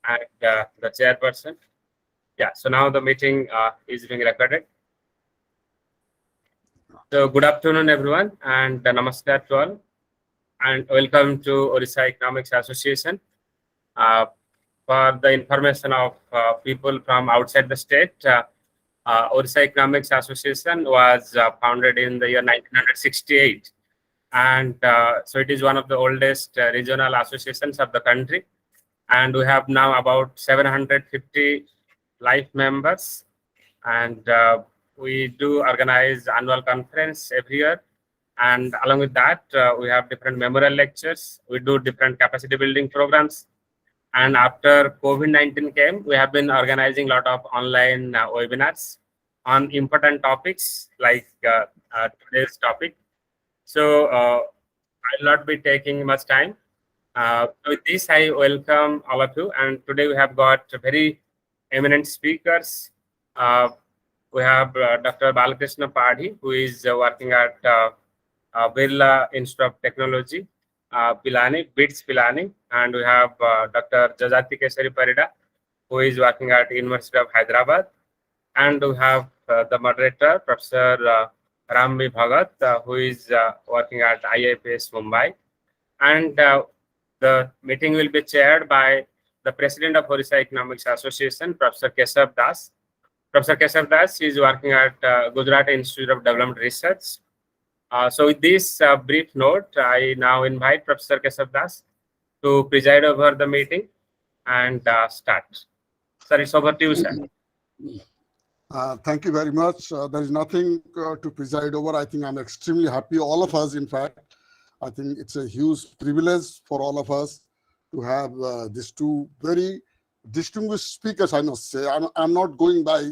and the chairperson. Yeah, so now the meeting is being recorded. So good afternoon, everyone, and namaskar to all, and welcome to Odisha Economics Association. For the information of people from outside the state, Odisha Economics Association was founded in the year 1968, and so it is one of the oldest regional associations of the country, and we have now about 750 life members, and we do organize annual conference every year, and along with that we have different memorial lectures, we do different capacity building programs, and after COVID-19 came, we have been organizing a lot of online webinars on important topics like today's topic. So I'll not be taking much time. With this, I welcome all of you. And today we have got very eminent speakers. We have Dr. Balakrishna Padhi, who is working at Birla Institute of Technology, Pilani, BITS Pilani. And we have Dr. Jajati Parida, who is working at University of Hyderabad. And we have the moderator, Professor Ram B Bhagat, who is working at IIPS Mumbai. And the meeting will be chaired by the President of Odisha Economics Association, Professor Keshav Das. Professor Keshav Das is working at Gujarat Institute of Development Research. So with this brief note, I now invite Professor Keshav Das to preside over the meeting and start. Sir, it's over to you, sir. Thank you very much. There is nothing to preside over. I think I'm extremely happy, all of us, in fact. I think it's a huge privilege for all of us to have these two very distinguished speakers, I must say. I'm not going by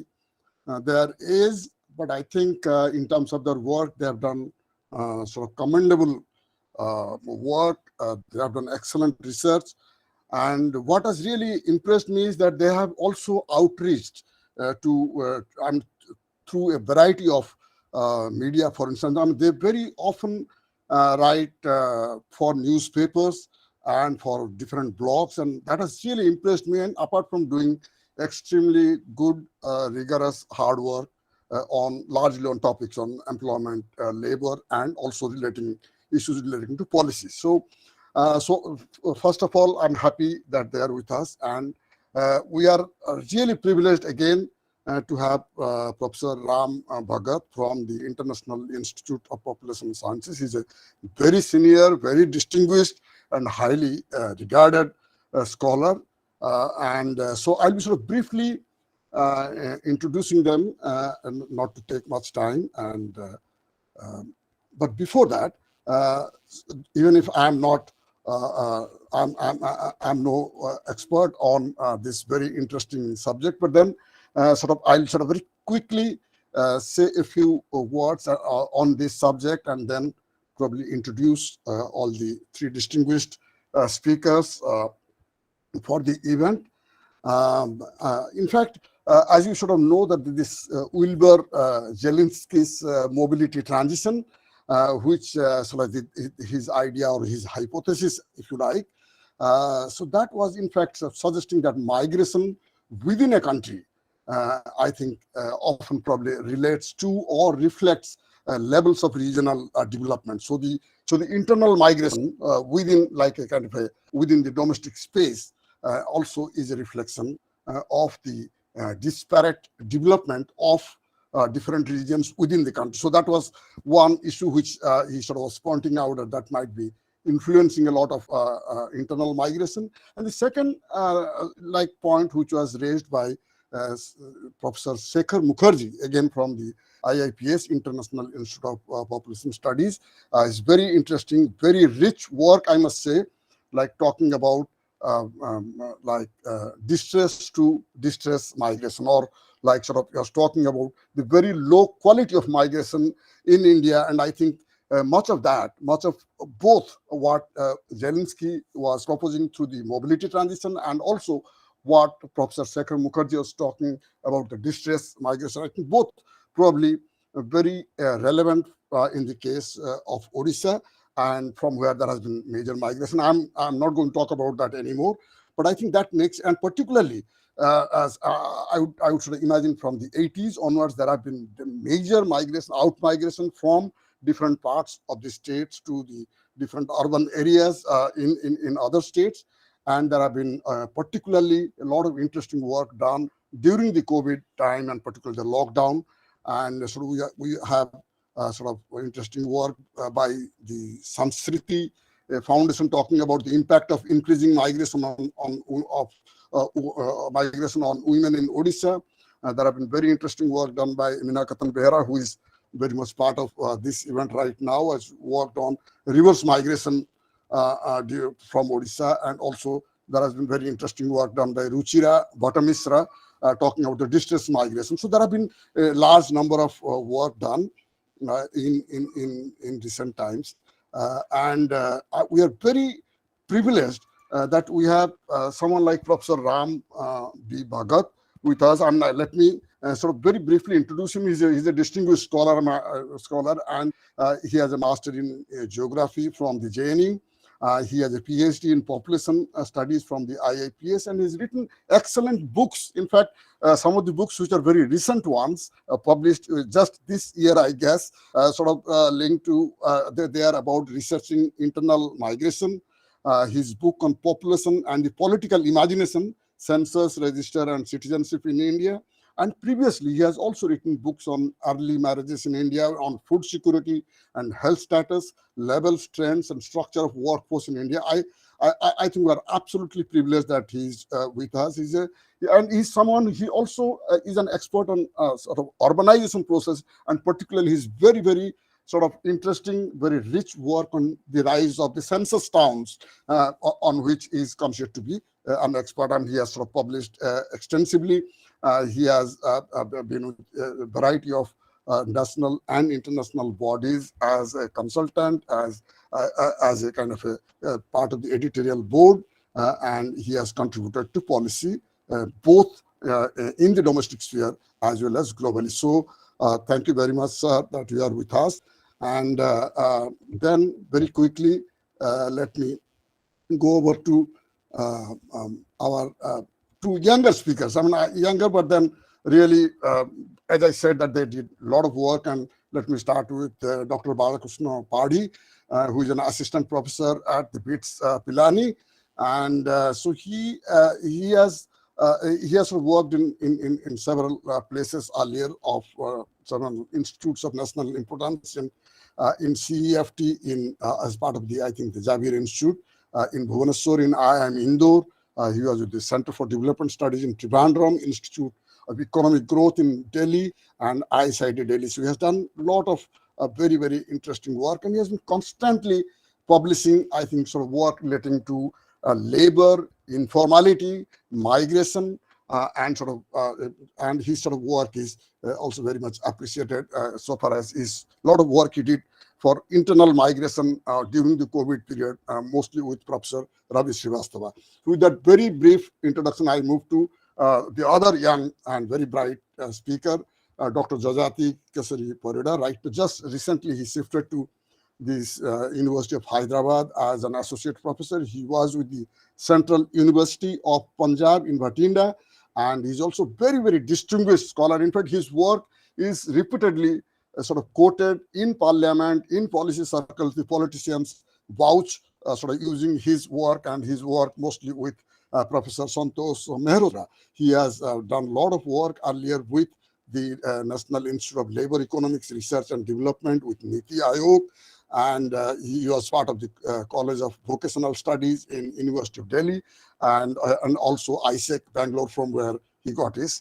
their age, but I think in terms of their work, they have done sort of commendable work. They have done excellent research. And what has really impressed me is that they have also outreached through a variety of media. For instance, they very often write for newspapers and for different blogs, and that has really impressed me. And apart from doing extremely good, rigorous, hard work largely on topics on employment, labor, and also issues relating to policies. So first of all, I'm happy that they are with us, and we are really privileged again to have Professor Ram Bhagat from the International Institute of Population Sciences. He's a very senior, very distinguished, and highly regarded scholar. So I'll be sort of briefly introducing them, and not to take much time. But before that, even if I'm not, I'm no expert on this very interesting subject, but then I'll very quickly say a few words on this subject, and then probably introduce all the three distinguished speakers for the event. In fact, as you sort of know, that this Wilbur Zielinski's mobility transition, which his idea or his hypothesis, if you like, so that was in fact suggesting that migration within a country, I think often probably relates to or reflects levels of regional development. So the internal migration within within the domestic space also is a reflection of the disparate development of different regions within the country. So that was one issue which he sort of was pointing out that might be influencing a lot of internal migration. And the second point which was raised by Professor Shekhar Mukherjee, again from the IIPS, International Institute of Population Studies, is very interesting, very rich work, I must say, like talking about distress to distress migration, or like sort of was talking about the very low quality of migration in India. And I think much of both what Zielinski was proposing through the mobility transition, and also what Professor Shekhar Mukherjee was talking about the distress migration, I think both probably very relevant in the case of Odisha, and from where there has been major migration. I'm not going to talk about that anymore, But I think that makes, and particularly as I would sort of imagine from the 80s onwards, there have been the major migration, out migration from different parts of the states to the different urban areas in other states. And there have been particularly a lot of interesting work done during the COVID time, and particularly the lockdown. And so we have sort of interesting work by the Samskriti Foundation talking about the impact of increasing migration migration on women in Odisha. There have been very interesting work done by Minakatan Behra, who is very much part of this event right now, has worked on reverse migration from Odisha. And also there has been very interesting work done by Ruchira Bhattamisra talking about the distress migration. So there have been a large number of work done in recent times. And we are very privileged that we have someone like Professor Ram B Bhagat with us. And let me sort of very briefly introduce him. He's a distinguished scholar, and he has a master in geography from the JNU. He has a PhD in population studies from the IIPS, and he's written excellent books. In fact, some of the books which are very recent ones, published just this year, I guess, sort of linked to, they are about researching internal migration. His book on population and the political imagination, census, register, and citizenship in India. And previously, he has also written books on early marriages in India, on food security and health status, levels, trends, and structure of workforce in India. I think we are absolutely privileged that he's with us. He's someone, he also is an expert on sort of urbanization process, and particularly his very, very sort of interesting, very rich work on the rise of the census towns, on which is considered to be an expert, and he has sort of published extensively. He has been with a variety of national and international bodies as a consultant, as a kind of a part of the editorial board, and he has contributed to policy both in the domestic sphere as well as globally. So thank you very much, sir, that you are with us. And then very quickly, let me go over to our two younger speakers. I mean, younger, but then really, as I said, that they did a lot of work. And let me start with Dr. Balakrishna Padhi, who is an assistant professor at the BITS Pilani. And so he has sort of worked in several places earlier of several institutes of national importance in CEFT as part of the, I think, the Javier Institute in Bhubaneswar, in IIM Indore. He was with the Center for Development Studies in Trivandrum, Institute of Economic Growth in Delhi, and ISID Delhi. So he has done a lot of very, very interesting work, and he has been constantly publishing, I think, sort of work relating to labor, informality, migration, and sort of and his sort of work is also very much appreciated so far as is a lot of work he did for internal migration during the COVID period, mostly with Professor Ravi Srivastava. With that very brief introduction, I move to the other young and very bright speaker, Dr. Jajati Parida. Right, just recently he shifted to this University of Hyderabad as an associate professor. He was with the Central University of Punjab in Bhatinda, and he's also very, very distinguished scholar. In fact, his work is repeatedly sort of quoted in parliament, in policy circles. The politicians vouch sort of using his work, and his work mostly with Professor Santosh Mehrotra. He has done a lot of work earlier with the National Institute of Labor Economics Research and Development with Niti Aayog, and he was part of the College of Vocational Studies in University of Delhi, and also ISEC Bangalore, from where he got his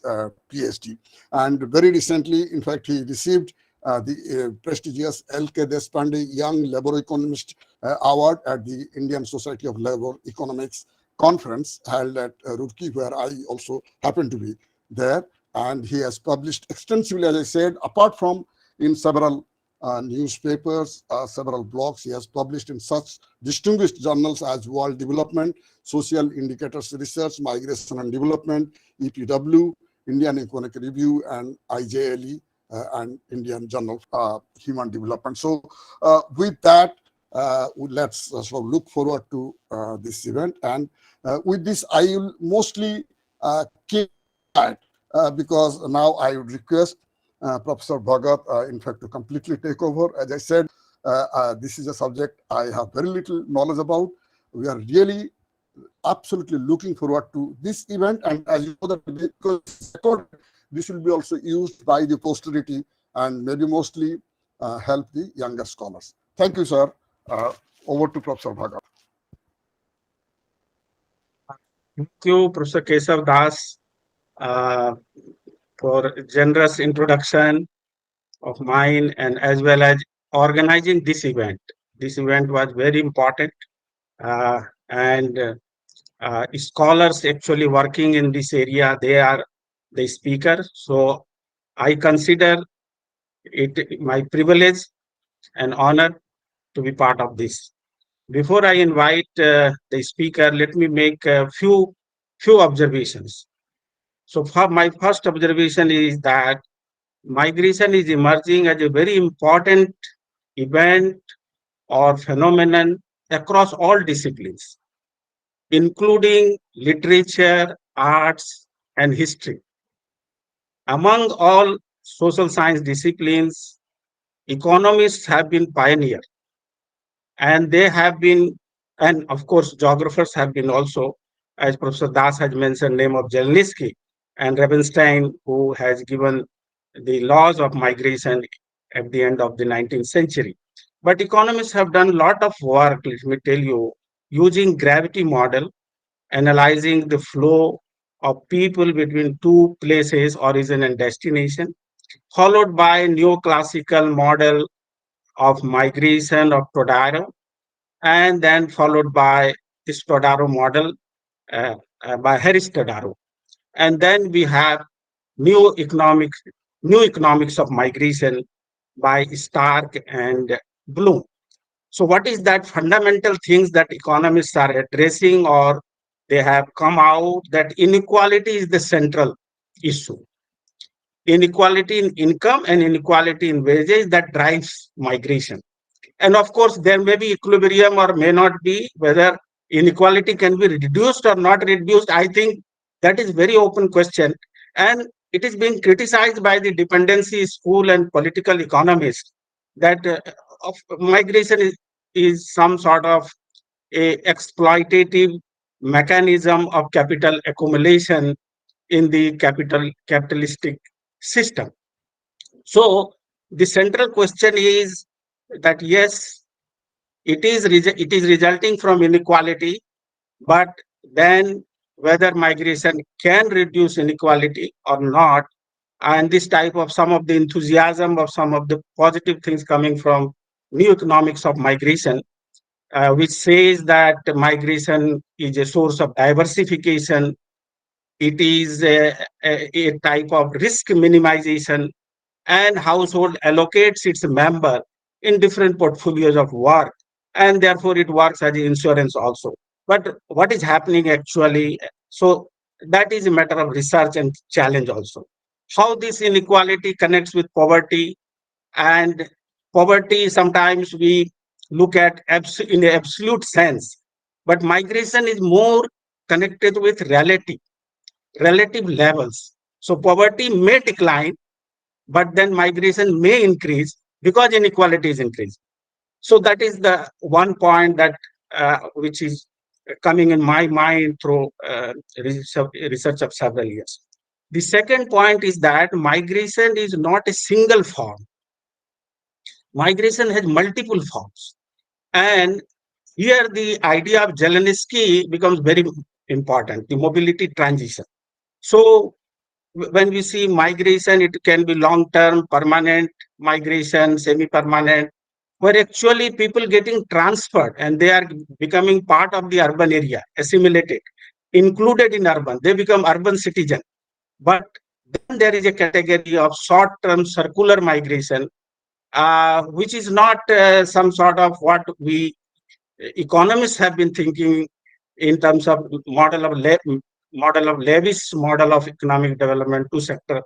PhD. And very recently, in fact, he received the prestigious L.K. Deshpande Young Labor Economist Award at the Indian Society of Labor Economics Conference held at Roorkee, where I also happen to be there. And he has published extensively, as I said, apart from in several newspapers, several blogs. He has published in such distinguished journals as World Development, Social Indicators Research, Migration and Development, EPW, Indian Economic Review, and IJLE, and Indian Journal of Human Development. So with that, let's sort of look forward to this event. And with this, I will mostly keep quiet because now I would request Professor Bhagat, in fact, to completely take over. As I said, this is a subject I have very little knowledge about. We are really absolutely looking forward to this event. And as you know, that because this will be also used by the posterity and maybe mostly help the younger scholars. Thank you, sir. Over to Professor Bhagat. Thank you, Professor Kesav Das, uh, for generous introduction of mine and as well as organizing this event. This event was very important, and scholars actually working in this area, they are the speaker. So I consider it my privilege and honor to be part of this. Before I invite the speaker, let me make a few observations. So my first observation is that migration is emerging as a very important event or phenomenon across all disciplines, including literature, arts, and history. Among all social science disciplines, economists have been pioneers, and they have been, and of course, geographers have been also, as Professor Das has mentioned, name of Zelensky and Ravenstein, who has given the laws of migration at the end of the 19th century. But economists have done a lot of work, let me tell you, using gravity model, analyzing the flow of people between two places, origin and destination, followed by neoclassical model of migration of Todaro, and then followed by this Todaro model uh, by Harris Todaro. And then we have new economics, new economics of migration by Stark and Bloom. So what is that fundamental things that economists are addressing, or they have come out that inequality is the central issue. Inequality in income and inequality in wages that drives migration. And of course, there may be equilibrium or may not be, whether inequality can be reduced or not reduced. I think that is very open question. And it is being criticized by the dependency school and political economists that of migration is some sort of a exploitative mechanism of capital accumulation in the capitalistic system. So the central question is that yes, it is resulting from inequality, but then whether migration can reduce inequality or not, and this type of some of the enthusiasm of some of the positive things coming from new economics of migration, which says that migration is a source of diversification, it is a type of risk minimization, and household allocates its member in different portfolios of work, and therefore it works as insurance also. But what is happening actually? So that is a matter of research and challenge also. How this inequality connects with poverty, and poverty sometimes we look at in the absolute sense, but migration is more connected with relative levels. So poverty may decline, but then migration may increase because inequality is increasing. So that is the one point that which is coming in my mind through research of several years. The second point is that migration is not a single form. Migration has multiple forms. And here the idea of Zelensky becomes very important, the mobility transition. So when we see migration, it can be long-term, permanent migration, semi-permanent, where actually people getting transferred and they are becoming part of the urban area, assimilated, included in urban. They become urban citizen. But then there is a category of short-term circular migration, which is not some sort of what we economists have been thinking in terms of model of Levis model of economic development, two sector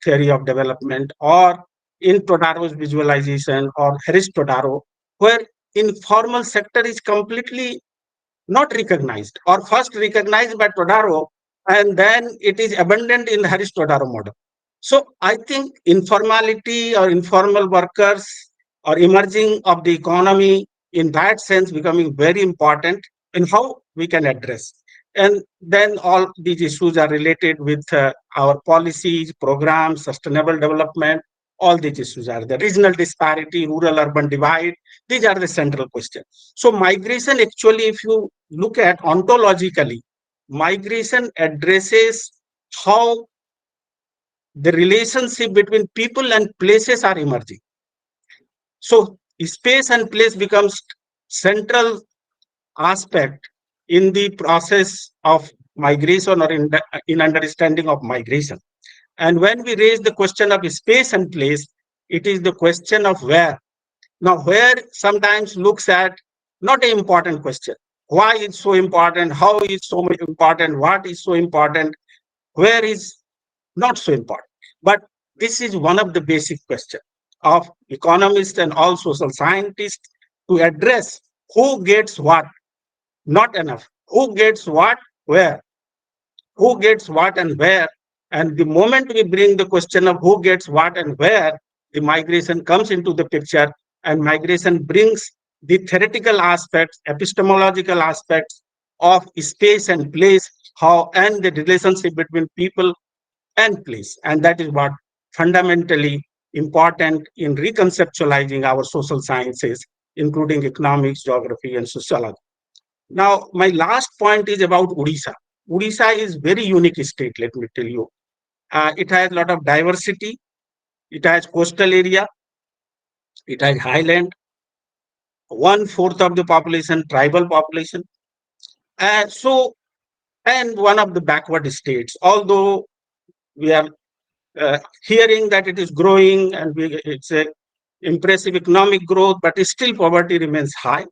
theory of development, or in Todaro's visualization or Harris Todaro, where informal sector is completely not recognized, or first recognized by Todaro, and then it is abandoned in the Harris Todaro model. So I think informality or informal workers or emerging of the economy in that sense becoming very important in how we can address. And then all these issues are related with our policies, programs, sustainable development. All these issues are the regional disparity, rural-urban divide. These are the central questions. So migration, actually, if you look at ontologically, migration addresses how the relationship between people and places are emerging. So space and place becomes central aspect in the process of migration, or in understanding of migration. And when we raise the question of space and place, it is the question of where. Now, where sometimes looks at not an important question. Why it's so important? How is so important? What is so important? Where is not so important? But this is one of the basic questions of economists and all social scientists to address who gets what, not enough. Who gets what, where? Who gets what and where? And the moment we bring the question of who gets what and where, the migration comes into the picture, and migration brings the theoretical aspects, epistemological aspects of space and place, how and the relationship between people and place. And that is what fundamentally important in reconceptualizing our social sciences, including economics, geography, and sociology. Now, my last point is about Odisha. Odisha is very unique state, let me tell you. It has a lot of diversity. It has coastal area. It has highland. 1/4 of the population, tribal population. So, and one of the backward states. Although we are hearing that it is growing and it's a impressive economic growth, but still poverty remains high.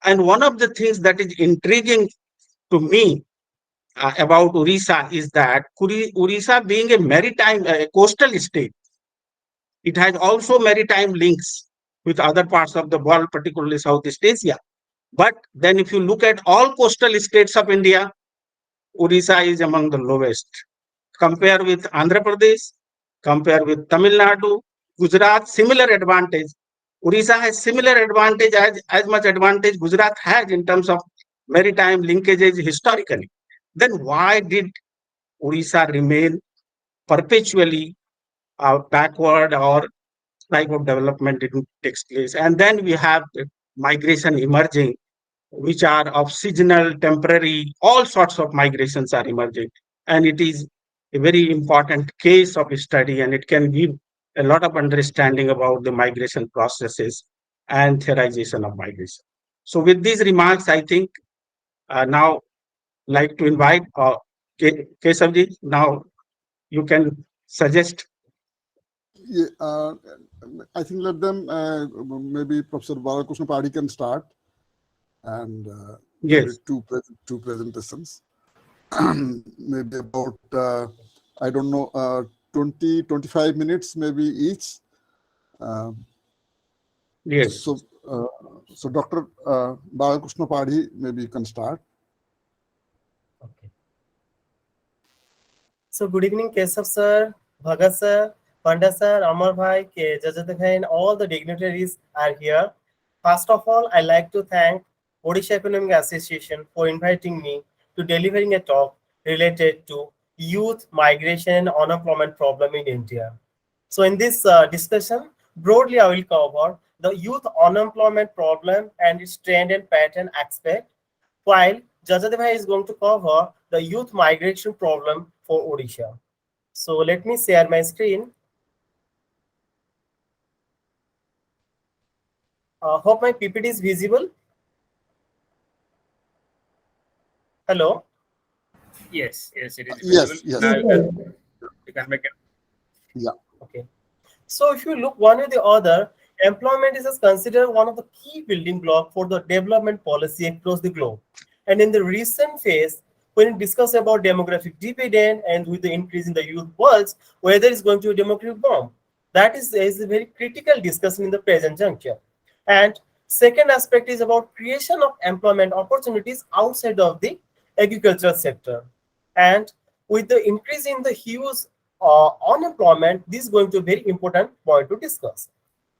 And one of the things that is intriguing to me about Odisha is that Odisha being a maritime, coastal state, it has also maritime links with other parts of the world, particularly Southeast Asia. But then if you look at all coastal states of India, Odisha is among the lowest. Compare with Andhra Pradesh, compare with Tamil Nadu, Gujarat, similar advantage. Odisha has similar advantage, as much advantage Gujarat has in terms of maritime linkages historically. Then why did Odisha remain perpetually backward, or type of development didn't take place? And then we have migration emerging, which are of seasonal, temporary, all sorts of migrations are emerging. And it is a very important case of study, and it can give a lot of understanding about the migration processes and theorization of migration. So with these remarks, I think now like to invite Kesavji, now you can suggest. Yeah, I think let them, maybe Professor Balakrishna Padi can start, and maybe Yes. two presentations, maybe about, I don't know, 20, 25 minutes maybe each. Yes. So Dr. Balakrishna Padi, maybe you can start. Okay. So good evening, Kesav sir, Bhagat sir, Panda sir, Amar bhai, Jajati bhai, and all the dignitaries are here. First of all, I like to thank Odisha Economic Association for inviting me to delivering a talk related to youth migration and unemployment problem in India. So in this discussion, broadly I will cover the youth unemployment problem and its trend and pattern aspect, while Jajati bhai is going to cover the youth migration problem for Odisha. So let me share my screen. Hope my PPT is visible. Hello. Yes, yes, it is Yes, visible. yes. Now you can make it. Yeah. Okay. So if you look one or the other, employment is considered one of the key building blocks for the development policy across the globe. And in the recent phase, when we discuss about demographic dividend and with the increase in the youth worlds, whether it's going to be a demographic bomb, that is a very critical discussion in the present juncture. And Second aspect is about creation of employment opportunities outside of the agricultural sector. And with the increase in the huge unemployment, this is going to be a very important point to discuss.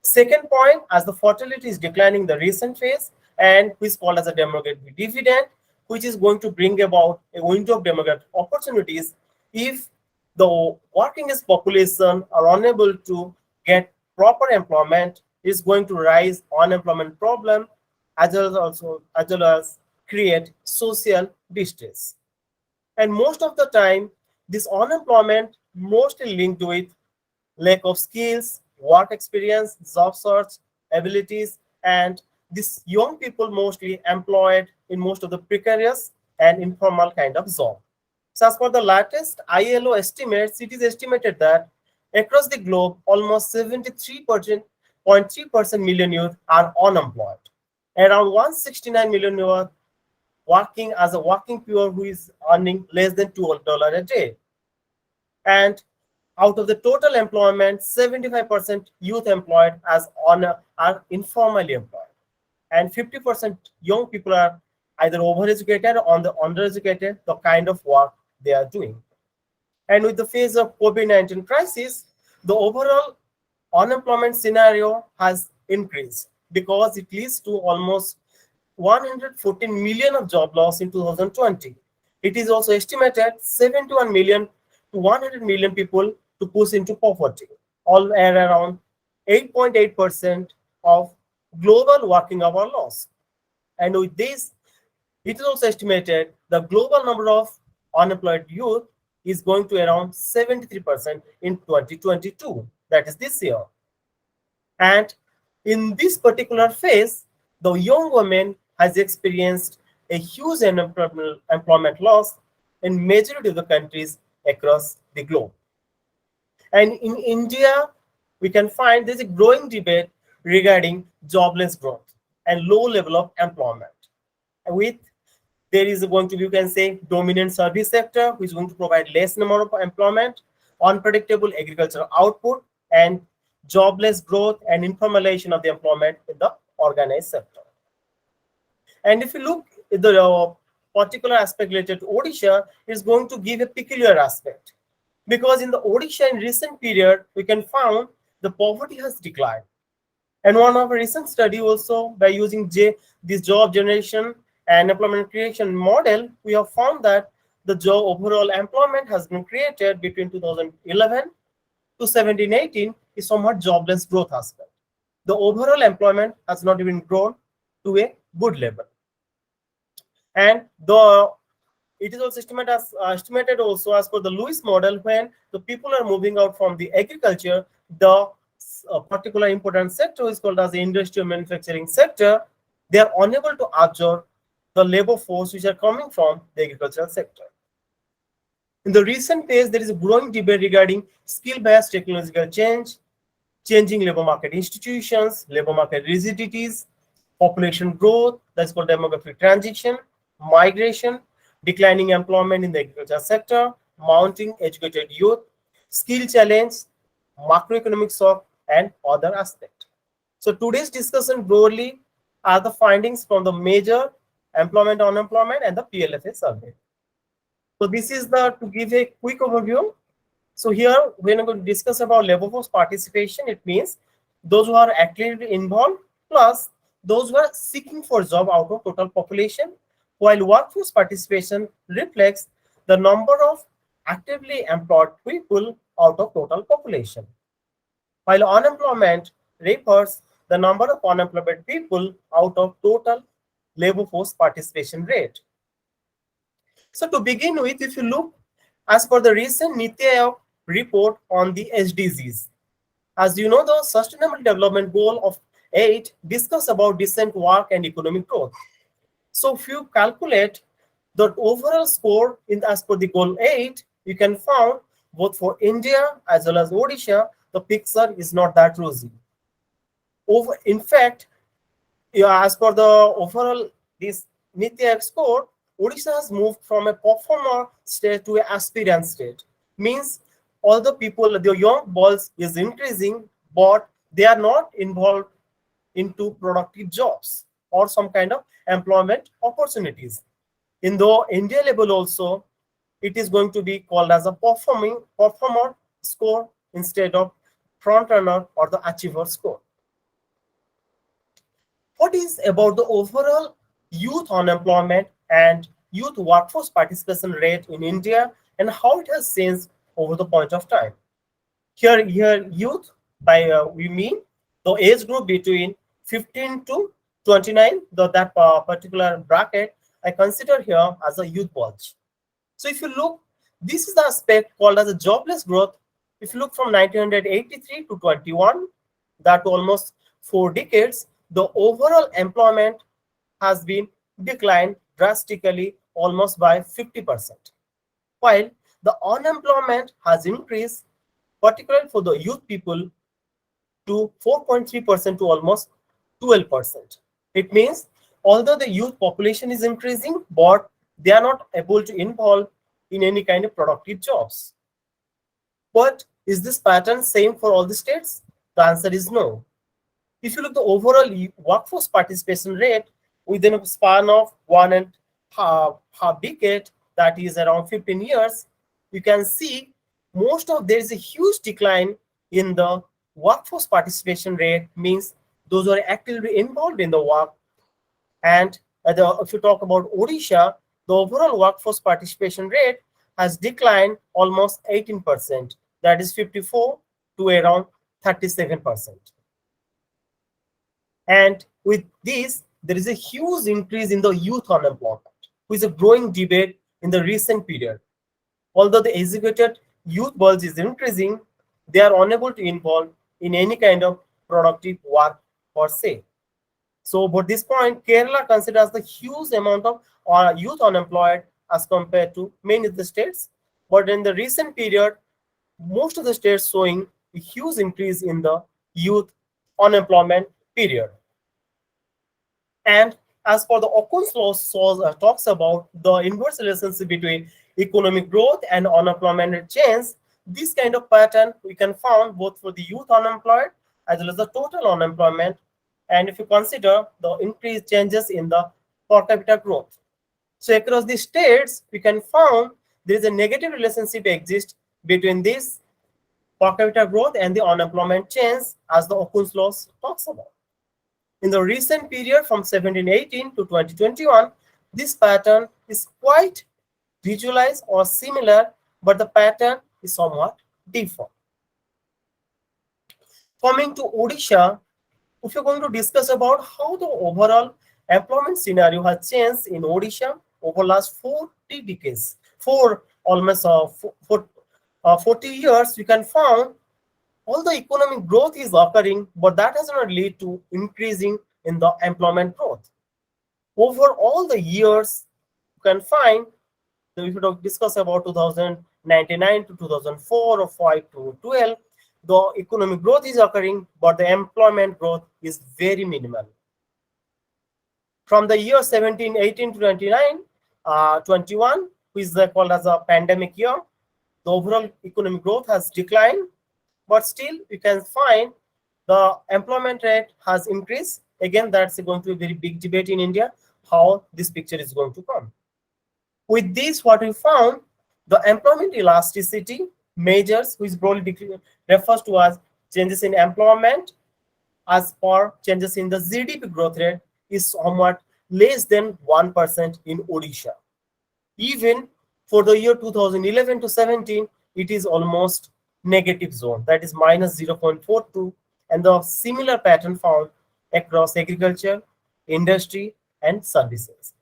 Second point, as the fertility is declining in the recent phase, and which is called as a demographic dividend, which is going to bring about a window of demographic opportunities if the working age population are unable to get proper employment, is going to rise unemployment problem as well as create social distress. And most of the time, this unemployment mostly linked with lack of skills, work experience, job search, abilities, and these young people mostly employed in most of the precarious and informal kind of job. So as per the latest ILO estimates, it is estimated that across the globe, almost 73.3% million youth are unemployed. Around 169 million youth working as a working poor who is earning less than $12 a day. And out of the total employment, 75% youth employed are informally employed. And 50% young people are either overeducated or undereducated, the kind of work they are doing. And with the phase of COVID-19 crisis, the overall unemployment scenario has increased because it leads to almost 114 million of job loss in 2020. It is also estimated 71 million to 100 million people to push into poverty, all at around 8.8% of global working hour loss. And with this, it is also estimated the global number of unemployed youth is going to around 73% in 2022, that is this year. And in this particular phase, the young woman has experienced a huge employment loss in majority of the countries across the globe. And in India, we can find there's a growing debate regarding jobless growth and low level of employment. With there is going to be, you can say, dominant service sector, which is going to provide less number of employment, unpredictable agricultural output, and jobless growth and informalization of the employment in the organized sector. And if you look at the particular aspect related to Odisha, it's going to give a peculiar aspect. Because in the Odisha in recent period, we can find the poverty has declined. And one of a recent study also, by using this job generation and employment creation model, we have found that the job overall employment has been created between 2011 to 17-18 is somewhat jobless growth aspect. The overall employment has not even grown to a good level. And it is also estimated also as per the Lewis model, when the people are moving out from the agriculture, the particular important sector is called as the industrial manufacturing sector. They are unable to absorb the labor force which are coming from the agricultural sector. In the recent phase, there is a growing debate regarding skill-based technological change, changing labor market institutions, labor market rigidities, population growth, that's called demographic transition, migration, declining employment in the agriculture sector, mounting educated youth, skill challenge, macroeconomic shock, and other aspects. So today's discussion broadly are the findings from the major employment, unemployment, and the PLFA survey. So this is to give a quick overview. So here we're going to discuss about labor force participation. It means those who are actively involved plus those who are seeking for job out of total population, while workforce participation reflects the number of actively employed people out of total population, while unemployment refers the number of unemployed people out of total labor force participation rate. So to begin with, if you look as per the recent Niti Aayog report on the SDGs, as you know, the Sustainable Development Goal of 8 discuss about decent work and economic growth. So if you calculate the overall score as per the goal 8, you can find both for India as well as Odisha, the picture is not that rosy. In fact, as per the overall this Niti Aayog score, Odisha has moved from a performer state to an aspirant state. Means all the people, the young boys is increasing, but they are not involved into productive jobs or some kind of employment opportunities. In the India level also, it is going to be called as a performer score instead of front runner or the achiever score. What is about the overall youth unemployment and youth workforce participation rate in India and how it has changed over the point of time? Here youth, by we mean the age group between 15 to 29, that particular bracket I consider here as a youth bulge. So if you look, this is the aspect called as a jobless growth. If you look from 1983 to 21, that almost 4 decades, the overall employment has been declined drastically, almost by 50%, while the unemployment has increased, particularly for the youth people, to 4.3% to almost 12%. It means although the youth population is increasing, but they are not able to involve in any kind of productive jobs. But is this pattern same for all the states? The answer is no. If you look at the overall workforce participation rate within a span of 1.5 decade, that is around 15 years, you can see there is a huge decline in the workforce participation rate, means those who are actively involved in the work. And if you talk about Odisha, the overall workforce participation rate has declined almost 18%, that is 54 to around 37%. And with this, there is a huge increase in the youth unemployment, which is a growing debate in the recent period. Although the educated youth bulge is increasing, they are unable to involve in any kind of productive work per se. So, but this point, Kerala considers the huge amount of youth unemployed as compared to many of the states. But in the recent period, most of the states showing a huge increase in the youth unemployment period. And as for the Okun's law talks about the inverse relationship between economic growth and unemployment rate change, this kind of pattern we can find both for the youth unemployed as well as the total unemployment. And if you consider the increased changes in the per capita growth. So across the states, we can find there is a negative relationship exists between this per capita growth and the unemployment change, as the Okun's law talks about. In the recent period from 1718 to 2021, this pattern is quite visualized or similar, but the pattern is somewhat different. Coming to Odisha, if you're going to discuss about how the overall employment scenario has changed in Odisha over the last 40 decades, for almost 40 years, you can find all the economic growth is occurring, but that has not led to increasing in the employment growth. Over all the years, you can find, if you discuss about 2099 to 2004 or 5 to 12, the economic growth is occurring, but the employment growth is very minimal. From the year 1718 to 21, which is called as a pandemic year, the overall economic growth has declined, but still you can find the employment rate has increased. Again, that's going to be a very big debate in India, how this picture is going to come. With this, what we found, the employment elasticity measures, which broadly refers to as changes in employment as per changes in the GDP growth rate, is somewhat less than 1% in Odisha. Even for the year 2011 to 17, it is almost negative zone, that is minus 0.42, and the similar pattern found across agriculture, industry, and services.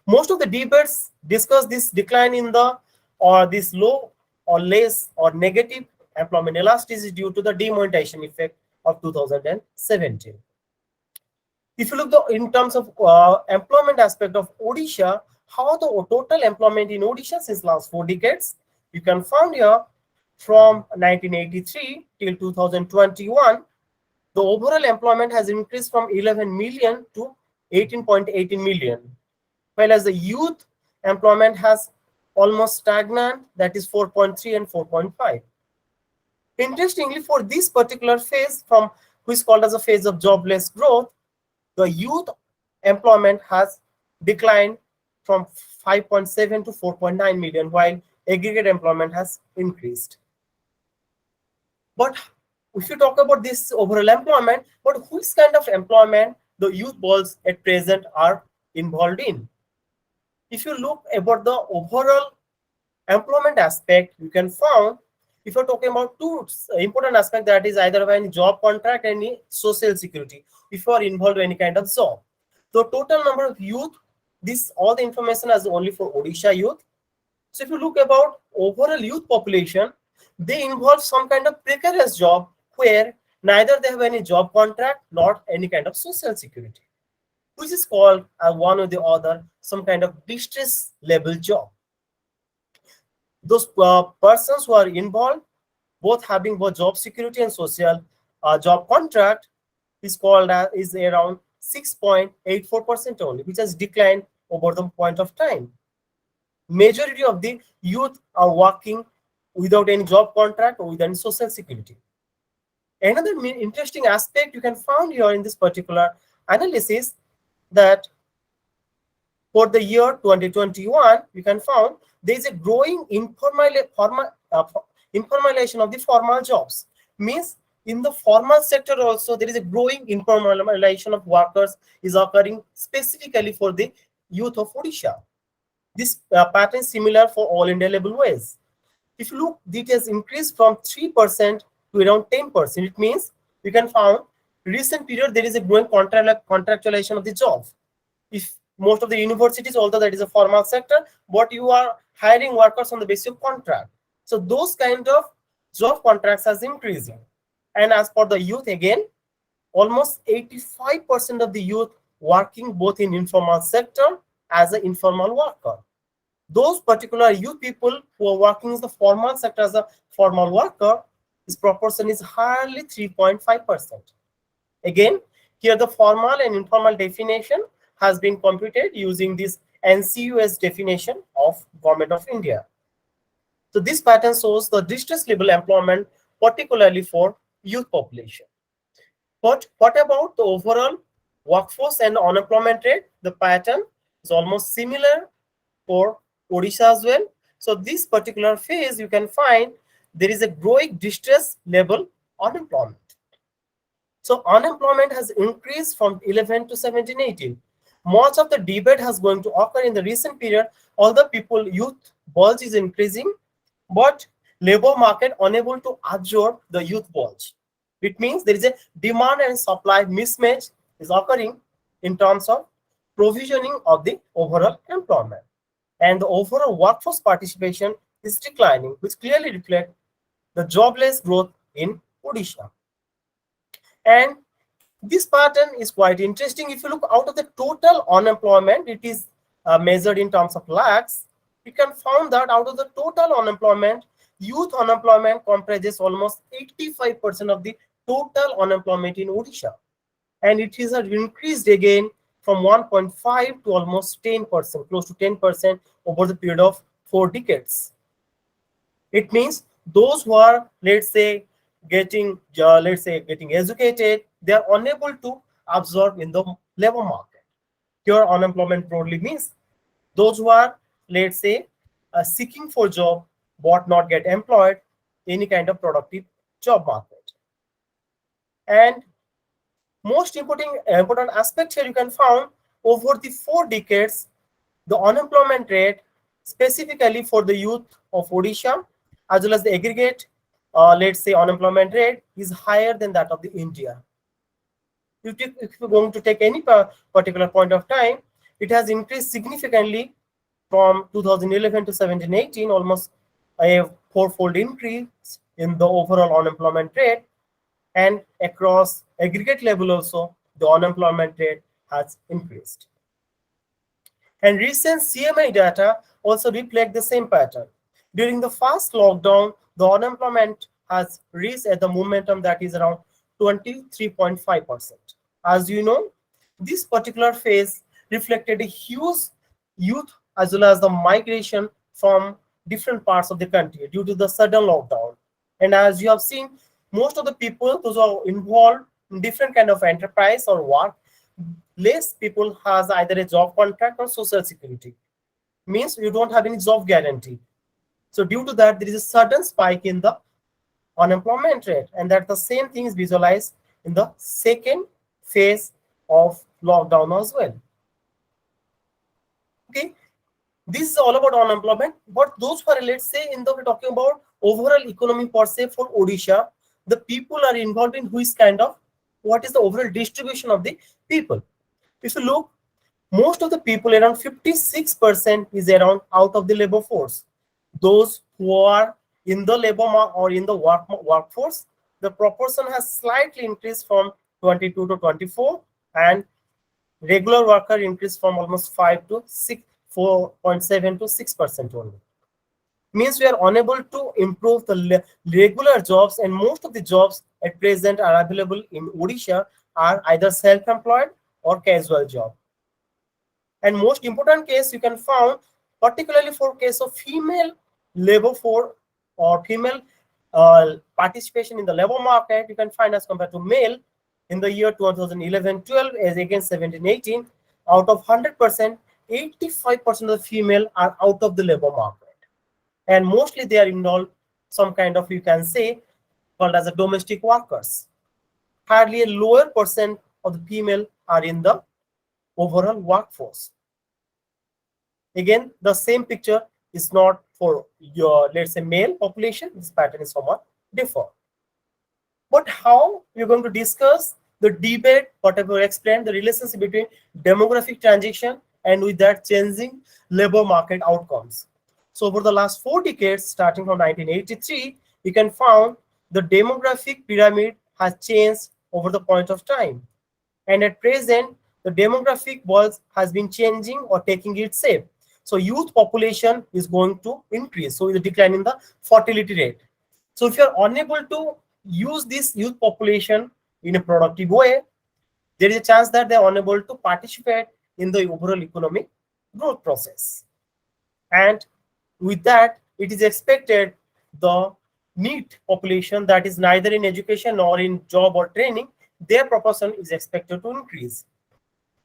Most of the debates discuss this decline in the or this low or less or negative employment elasticity due to the demonetization effect of 2017. If you look in terms of employment aspect of Odisha, how the total employment in Odisha since last 4 decades, you can find here from 1983 till 2021, the overall employment has increased from 11 million to 18.18 million, while as the youth employment has almost stagnant, that is 4.3 and 4.5. Interestingly, for this particular phase from which is called as a phase of jobless growth, the youth employment has declined from 5.7 to 4.9 million, while aggregate employment has increased. But if you talk about this overall employment, but which kind of employment the youth balls at present are involved in? If you look about the overall employment aspect, you can find, if you're talking about two important aspects, that is either any job contract and any social security, if you are involved in any kind of job. The total number of youth, this all the information is only for Odisha youth. So if you look about overall youth population, they involve some kind of precarious job where neither they have any job contract nor any kind of social security, which is called one or the other some kind of distress level job. Those persons who are involved, both having both job security and social job contract, is called is around 6.84% only, which has declined over the point of time. Majority of the youth are working without any job contract or with any social security. Another interesting aspect you can find here in this particular analysis, that for the year 2021, you can find there is a growing informalization of the formal jobs. Means in the formal sector also there is a growing informalization of workers is occurring specifically for the youth of Odisha. This pattern is similar for all India level ways. If you look, it has increased from 3% to around 10%. It means you can find recent period there is a growing contractualization of the job. If most of the universities, although that is a formal sector, but you are hiring workers on the basis of contract. So those kind of job contracts has increasing. And as for the youth, again, almost 85% of the youth working both in informal sector as an informal worker. Those particular youth people who are working in the formal sector as a formal worker, this proportion is hardly 3.5%. Again, here the formal and informal definition has been computed using this NCUS definition of Government of India. So this pattern shows the distress level employment, particularly for youth population. But what about the overall workforce and unemployment rate? The pattern is almost similar for Odisha as well. So this particular phase, you can find there is a growing distress level unemployment. So unemployment has increased from 11 to 17, 18. Much of the debate has going to occur in the recent period. Although youth bulge is increasing, but labor market unable to absorb the youth bulge. It means there is a demand and supply mismatch is occurring in terms of provisioning of the overall employment. And the overall workforce participation is declining, which clearly reflects the jobless growth in Odisha. And this pattern is quite interesting. If you look out of the total unemployment, it is measured in terms of lakhs. You can find that out of the total unemployment, youth unemployment comprises almost 85% of the total unemployment in Odisha. And it has increased again from 1.5 to almost 10%, close to 10% over the period of 4 decades. It means those who are, let's say, getting educated, they are unable to absorb in the labor market. Here, unemployment broadly means those who are, let's say, seeking for job but not get employed any kind of productive job market. And most important aspect here you can find over the 4 decades, the unemployment rate specifically for the youth of Odisha as well as the aggregate, let's say, unemployment rate is higher than that of the India. If you're going to take any particular point of time, it has increased significantly from 2011 to 17-18, almost a 4-fold increase in the overall unemployment rate. And across aggregate level also, the unemployment rate has increased. And recent CMI data also reflect the same pattern. During the first lockdown, the unemployment has reached at the momentum that is around 23.5%. As you know, this particular phase reflected a huge youth as well as the migration from different parts of the country due to the sudden lockdown. And as you have seen, most of the people those who are involved different kind of enterprise or work, less people has either a job contract or social security. Means you don't have any job guarantee. So due to that, there is a sudden spike in the unemployment rate, and that the same thing is visualized in the second phase of lockdown as well. Okay, this is all about unemployment. But those who are, let's say, we're talking about overall economy per se for Odisha, the people are involved in which kind of, what is the overall distribution of the people? If you look, most of the people, around 56% is around out of the labor force. Those who are in the labor or in the workforce, the proportion has slightly increased from 22 to 24, and regular worker increased from almost 5 to 6, 4.7 to 6% only. Means we are unable to improve the regular jobs, and most of the jobs at present are available in Odisha are either self-employed or casual job. And most important case you can find, particularly for case of female labor force or female participation in the labor market, you can find as compared to male in the year 2011-12 as against 17-18, out of 100%, 85% of the female are out of the labor market. And mostly they are involved some kind of, you can say, called as a domestic workers. Hardly a lower percent of the female are in the overall workforce. Again, the same picture is not for your, let's say, male population. This pattern is somewhat different. But how we're going to discuss the debate, whatever explained, the relationship between demographic transition and with that changing labor market outcomes. So over the last 4 decades, starting from 1983, you can find the demographic pyramid has changed over the point of time. And at present, the demographic walls has been changing or taking its shape. So youth population is going to increase. So the decline in the fertility rate. So if you are unable to use this youth population in a productive way, there is a chance that they are unable to participate in the overall economic growth process. And with that, it is expected the NEET population, that is neither in education nor in job or training, their proportion is expected to increase.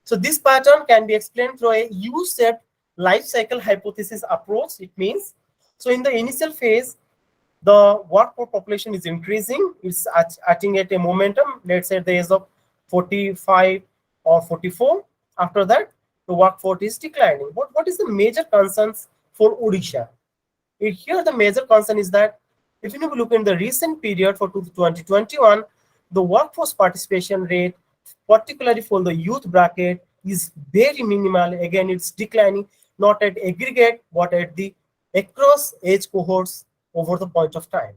So this pattern can be explained through a U-shaped life cycle hypothesis approach. It means, so in the initial phase, the workforce population is increasing, it's acting at a momentum, let's say at the age of 45 or 44. After that, the workforce is declining. What is the major concerns for Odisha? Here the major concern is that if you look in the recent period for 2021, the workforce participation rate, particularly for the youth bracket, is very minimal. Again, it's declining, not at aggregate, but at the across age cohorts over the point of time.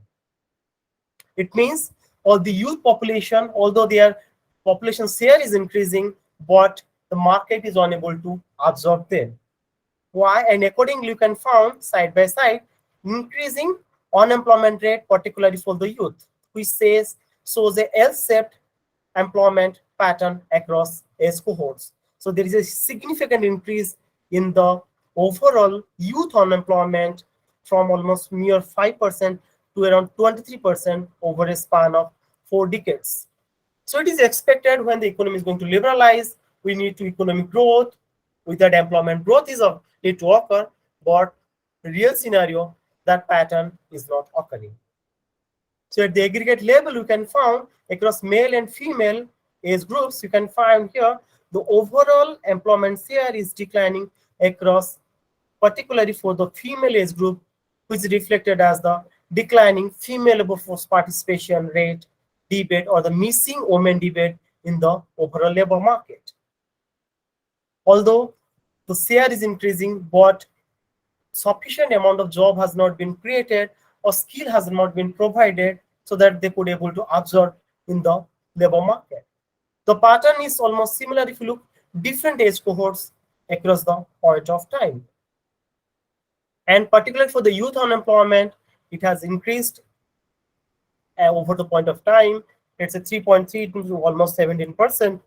It means all the youth population, although their population share is increasing, but the market is unable to absorb them. Why? And accordingly, you can find side by side increasing unemployment rate, particularly for the youth, which shows a L-shaped employment pattern across age cohorts. So there is a significant increase in the overall youth unemployment from almost mere 5% to around 23% over a span of 4 decades. So it is expected when the economy is going to liberalize, we need to economic growth. With that, employment growth is need to occur, but real scenario, that pattern is not occurring. So at the aggregate level, you can find across male and female age groups, you can find here the overall employment share is declining across, particularly for the female age group, which is reflected as the declining female labor force participation rate debate, or the missing women debate in the overall labor market. Although the share is increasing, but sufficient amount of job has not been created or skill has not been provided so that they could able to absorb in the labor market. The pattern is almost similar if you look different age cohorts across the point of time. And particularly for the youth unemployment, it has increased over the point of time. It's a 3.3 to almost 17%.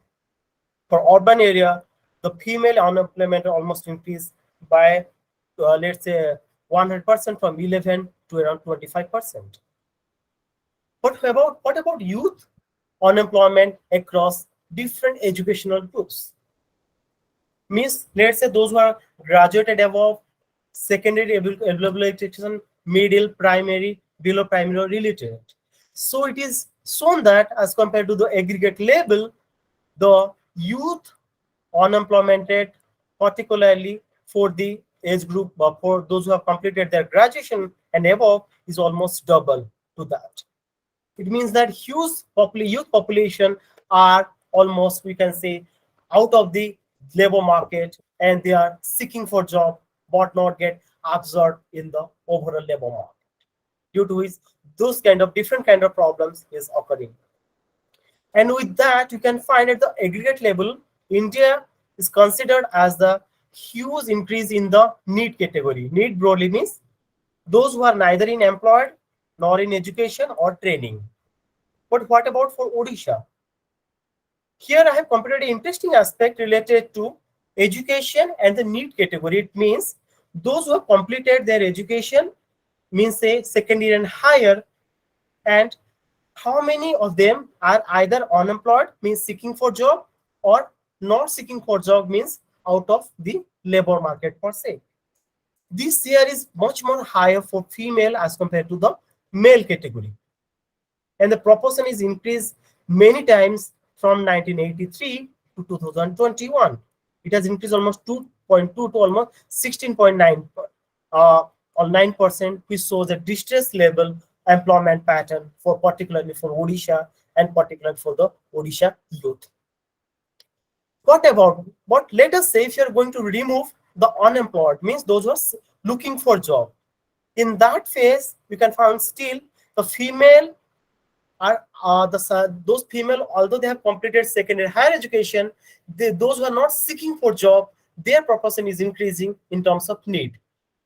For urban area, the female unemployment almost increased by let's say 100% from 11 to around 25%. What about youth? unemployment across different educational groups. Means, let's say those who are graduated above, secondary available education, middle, primary, below primary, or related. So it is shown that as compared to the aggregate level, the youth unemployment rate, particularly for the age group, for those who have completed their graduation and above, is almost double to that. It means that huge youth population are almost, we can say, out of the labor market, and they are seeking for job but not get absorbed in the overall labor market, due to which those kind of different kind of problems is occurring. And with that, you can find at the aggregate level, India is considered as the huge increase in the need category. Need broadly means those who are neither in employed nor in education or training. But what about for Odisha? Here I have compared an interesting aspect related to education and the need category. It means those who have completed their education, means say second year and higher, and how many of them are either unemployed, means seeking for job, or not seeking for job, means out of the labor market per se. This year is much more higher for female as compared to the male category. And the proportion is increased many times from 1983 to 2021. It has increased almost 2.2 to almost 16.9 or 9%, which shows a distress level employment pattern for particularly for Odisha and particularly for the Odisha youth. What about, but let us say if you are going to remove the unemployed, means those who are looking for job. In that phase, you can find still the female are those female, although they have completed secondary higher education, those who are not seeking for job, their proportion is increasing in terms of need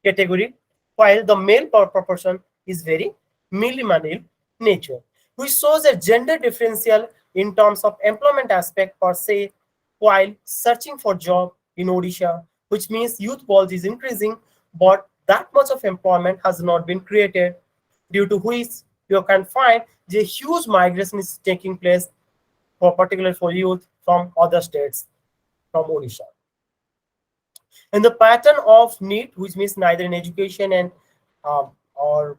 category, while the male proportion is very minimal in nature, which shows a gender differential in terms of employment aspect per se, while searching for job in Odisha, which means youth wealth is increasing, but that much of employment has not been created, due to which you can find the huge migration is taking place, for particularly for youth from other states, from Odisha. And the pattern of need, which means neither in education and or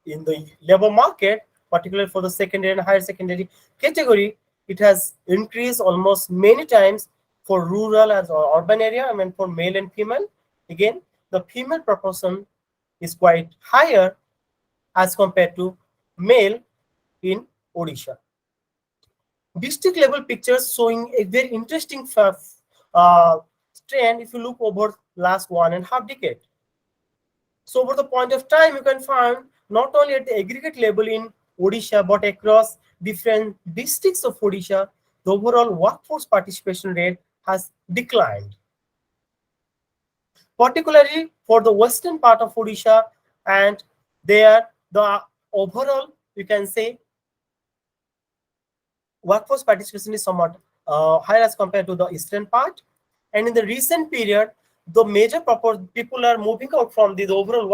in the labor market, particularly for the secondary and higher secondary category, it has increased almost many times for rural as or urban area. I mean, for male and female, again, the female proportion is quite higher as compared to male in Odisha. District level pictures showing a very interesting trend if you look over last 1.5 decade. So over the point of time, you can find not only at the aggregate level in Odisha, but across different districts of Odisha, the overall workforce participation rate has declined. Particularly for the western part of Odisha, and there the overall, you can say, workforce participation is somewhat higher as compared to the eastern part. And in the recent period, the major people are moving out from the overall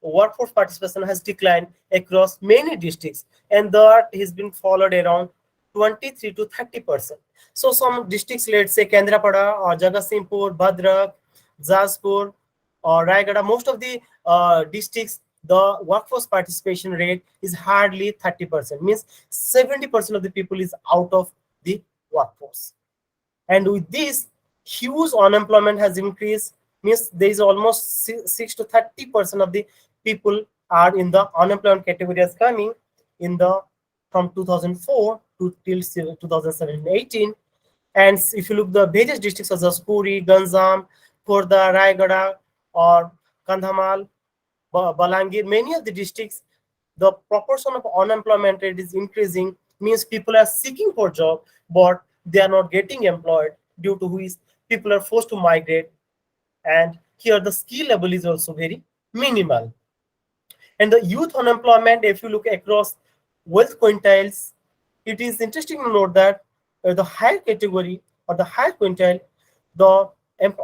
workforce participation has declined across many districts, and that has been followed around 23 to 30%. So some districts, let's say Kendrapada or Jagatsinghpur, Bhadrak, Jaspur or Raigada, most of the districts, the workforce participation rate is hardly 30%, means 70% of the people is out of the workforce. And with this, huge unemployment has increased, means there is almost 6 to 30% of the people are in the unemployment category as coming in the from 2004 to till 2017-18. And if you look the various districts such as Puri, Ganjam, Khorda, Raigada or Kandhamal, Balangir, many of the districts, the proportion of unemployment rate is increasing, means people are seeking for job, but they are not getting employed, due to which people are forced to migrate. And here the skill level is also very minimal. And the youth unemployment, if you look across wealth quintiles, it is interesting to note that the higher category or the higher quintile, the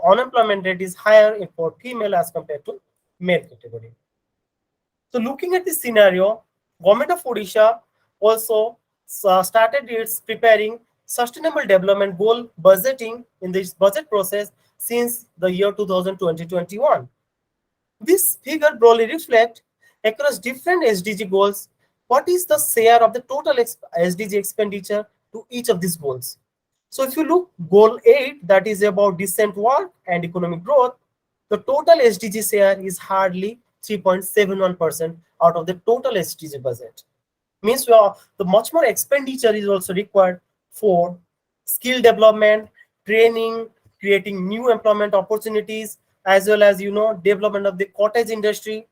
unemployment rate is higher for female as compared to male category. So looking at this scenario, government of Odisha also started its preparing sustainable development goal budgeting in this budget process since the year 2020-21. This figure broadly reflects across different SDG goals what is the share of the total SDG expenditure to each of these goals. So if you look goal 8, that is about decent work and economic growth, the total SDG share is hardly 3.71% out of the total SDG budget. Means the much more expenditure is also required for skill development, training, creating new employment opportunities, as well as development of the cottage industry.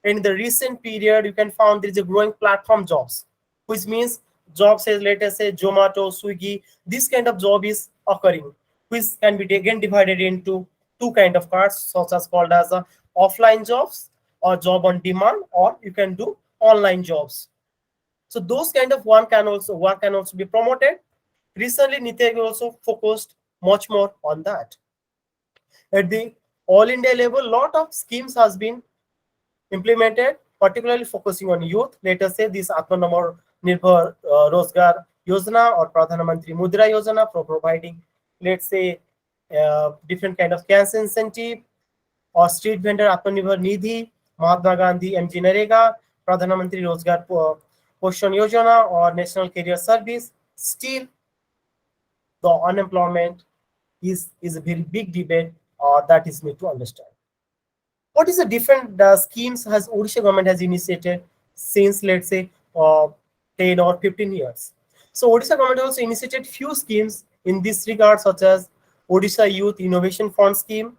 In the recent period, you can find there is a growing platform jobs, which means jobs as let us say Zomato, Swiggy, this kind of job is occurring, which can be again divided into two kind of parts, such as called as offline jobs or job on demand, or you can do online jobs. So those kind of work can also be promoted. Recently, Niti Aayog also focused much more on that. At the all India level, lot of schemes has been implemented, particularly focusing on youth. Let us say this Atmanirbhar Rozgar Yojana or Pradhan Mantri Mudra Yojana for providing, let's say, different kind of cash incentive, or street vendor Atmanirbhar Nidhi, Mahatma Gandhi MG Narega, Pradhan Mantri Rozgar Poshan Yojana, or National Career Service. Still, the unemployment is a very big debate that is need to understand. What is the different schemes has Odisha government has initiated since, let's say, 10 or 15 years? So Odisha government also initiated few schemes in this regard, such as Odisha Youth Innovation Fund scheme,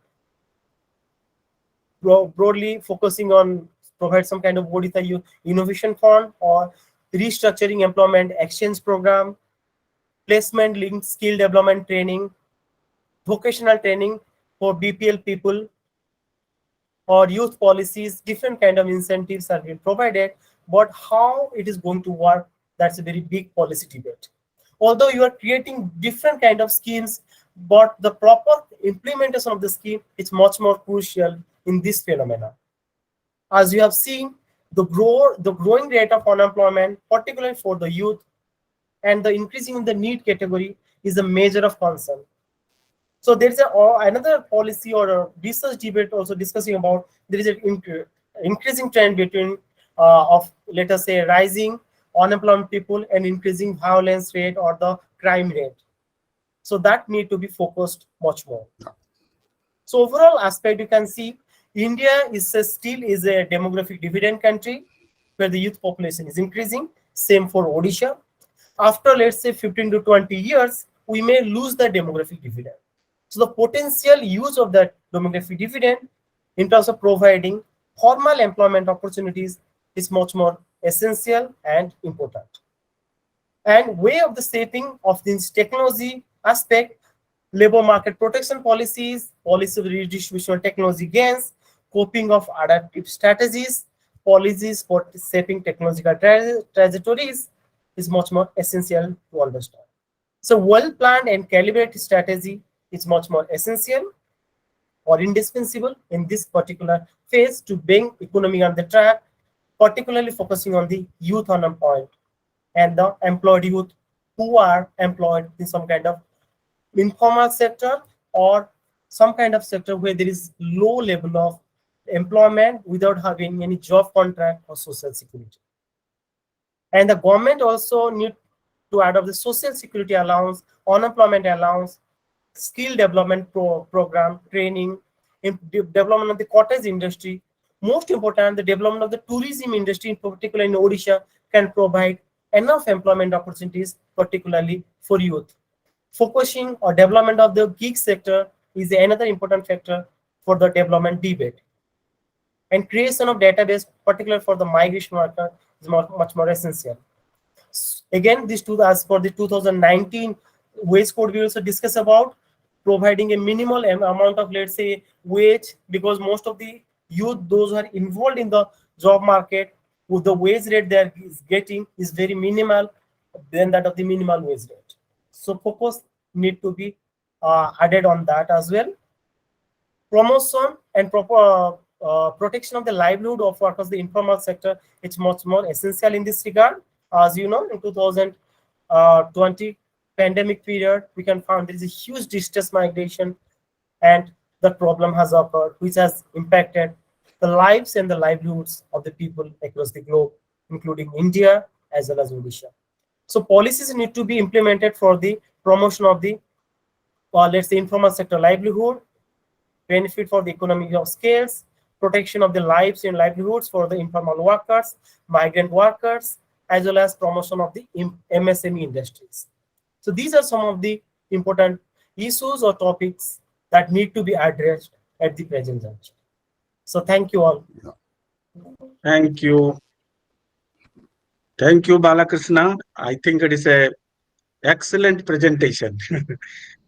broadly focusing on provide some kind of Odisha Youth Innovation Fund, or restructuring employment exchange program, placement linked skill development training, vocational training for BPL people, or youth policies. Different kind of incentives are being provided, but how it is going to work, that's a very big policy debate. Although you are creating different kind of schemes, but the proper implementation of the scheme is much more crucial in this phenomena. As you have seen, the growing rate of unemployment, particularly for the youth, and the increasing in the need category is a measure of concern. So there is another policy or a research debate also discussing about there is an increasing trend between of, let us say, rising unemployment people and increasing violence rate or the crime rate. So that need to be focused much more. So overall aspect, you can see India still is a demographic dividend country where the youth population is increasing. Same for Odisha. After, let's say, 15 to 20 years, we may lose the demographic dividend. So the potential use of that demographic dividend in terms of providing formal employment opportunities is much more essential and important. And way of the shaping of this technology aspect, labor market protection policies, policy of redistribution of technology gains, coping of adaptive strategies, policies for shaping technological trajectories is much more essential to understand. So well-planned and calibrated strategy is much more essential or indispensable in this particular phase to bring economy on the track, particularly focusing on the youth unemployed and the employed youth who are employed in some kind of informal sector or some kind of sector where there is low level of employment without having any job contract or social security. And the government also need to add up the social security allowance, unemployment allowance, skill development program, training, development of the cottage industry. Most important, the development of the tourism industry, in particular in Odisha, can provide enough employment opportunities, particularly for youth. Focusing or development of the gig sector is another important factor for the development debate. And creation of database, particularly for the migration worker, is much more essential. Again, these two, as for the 2019 wage code, we also discuss about providing a minimal amount of, let's say, wage, because most of the youth, those who are involved in the job market, with the wage rate they are getting is very minimal than that of the minimal wage rate. So focus need to be added on that as well. Promotion and proper protection of the livelihood of workers, the informal sector, it's much more essential in this regard. As you know, in 2020 pandemic period, we can find there is a huge distance migration, and the problem has occurred, which has impacted the lives and the livelihoods of the people across the globe, including India as well as Odisha. So policies need to be implemented for the promotion of the, let's say, informal sector livelihood, benefit for the economy of scales, protection of the lives and livelihoods for the informal workers, migrant workers, as well as promotion of the MSME industries. So these are some of the important issues or topics that need to be addressed at the present juncture. So thank you all. Thank you. Thank you, Balakrishna. I think it is a excellent presentation.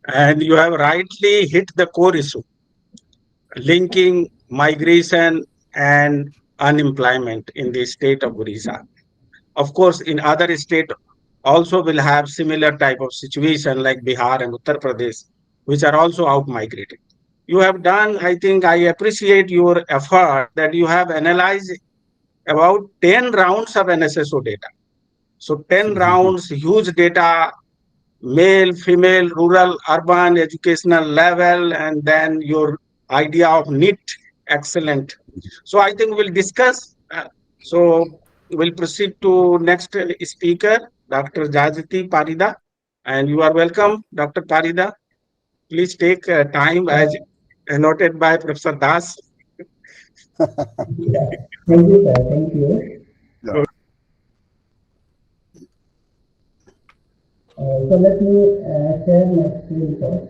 And you have rightly hit the core issue, linking migration and unemployment in the state of Odisha. Of course, in other states also will have similar type of situation like Bihar and Uttar Pradesh, which are also out migrating. You have done, I think I appreciate your effort that you have analyzed about 10 rounds of NSSO data. So 10 rounds, huge data, male, female, rural, urban, educational level, and then your idea of NEET, excellent. So I think we'll discuss. So we'll proceed to next speaker, Dr. Jajati Parida. And you are welcome, Dr. Parida. Please take time as noted by Professor Das. Yeah. Thank you, sir. Thank you. Yeah. So let me share my screen first.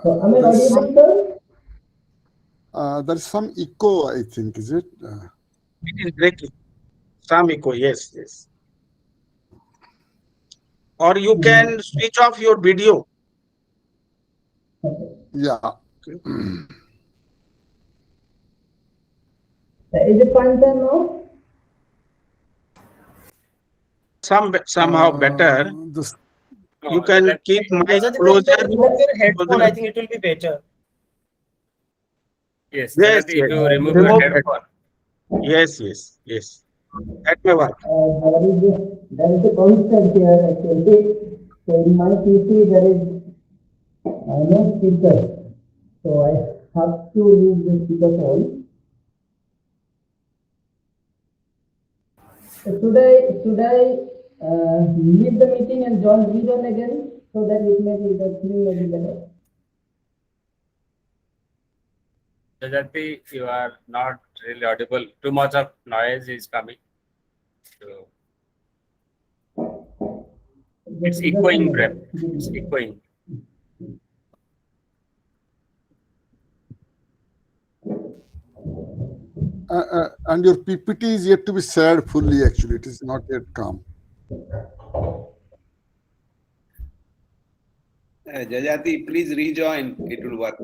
So am I There's audible, sir? There is some echo, I think, is it? It is breaking. Samiko, yes, yes. Or you can switch off your video. Okay. Yeah. Is it fine, sir, now? Somehow better. You can keep mic Jajati, closer. remove your headphone. I think it will be better. Yes, Yes, Jajati, yes. to remove Remove your headphone. Yes, yes, yes. That may work. There is a constant here actually. So in my PC there is no speaker. So I have to use the speaker phone. So should I leave the meeting and rejoin again so that it may be the screen may be better? Jajati, you are not really audible. Too much of noise is coming. So it's echoing, Prem. It's echoing. And your PPT is yet to be shared fully, actually. It is not yet come. Jajati, please rejoin. It will work.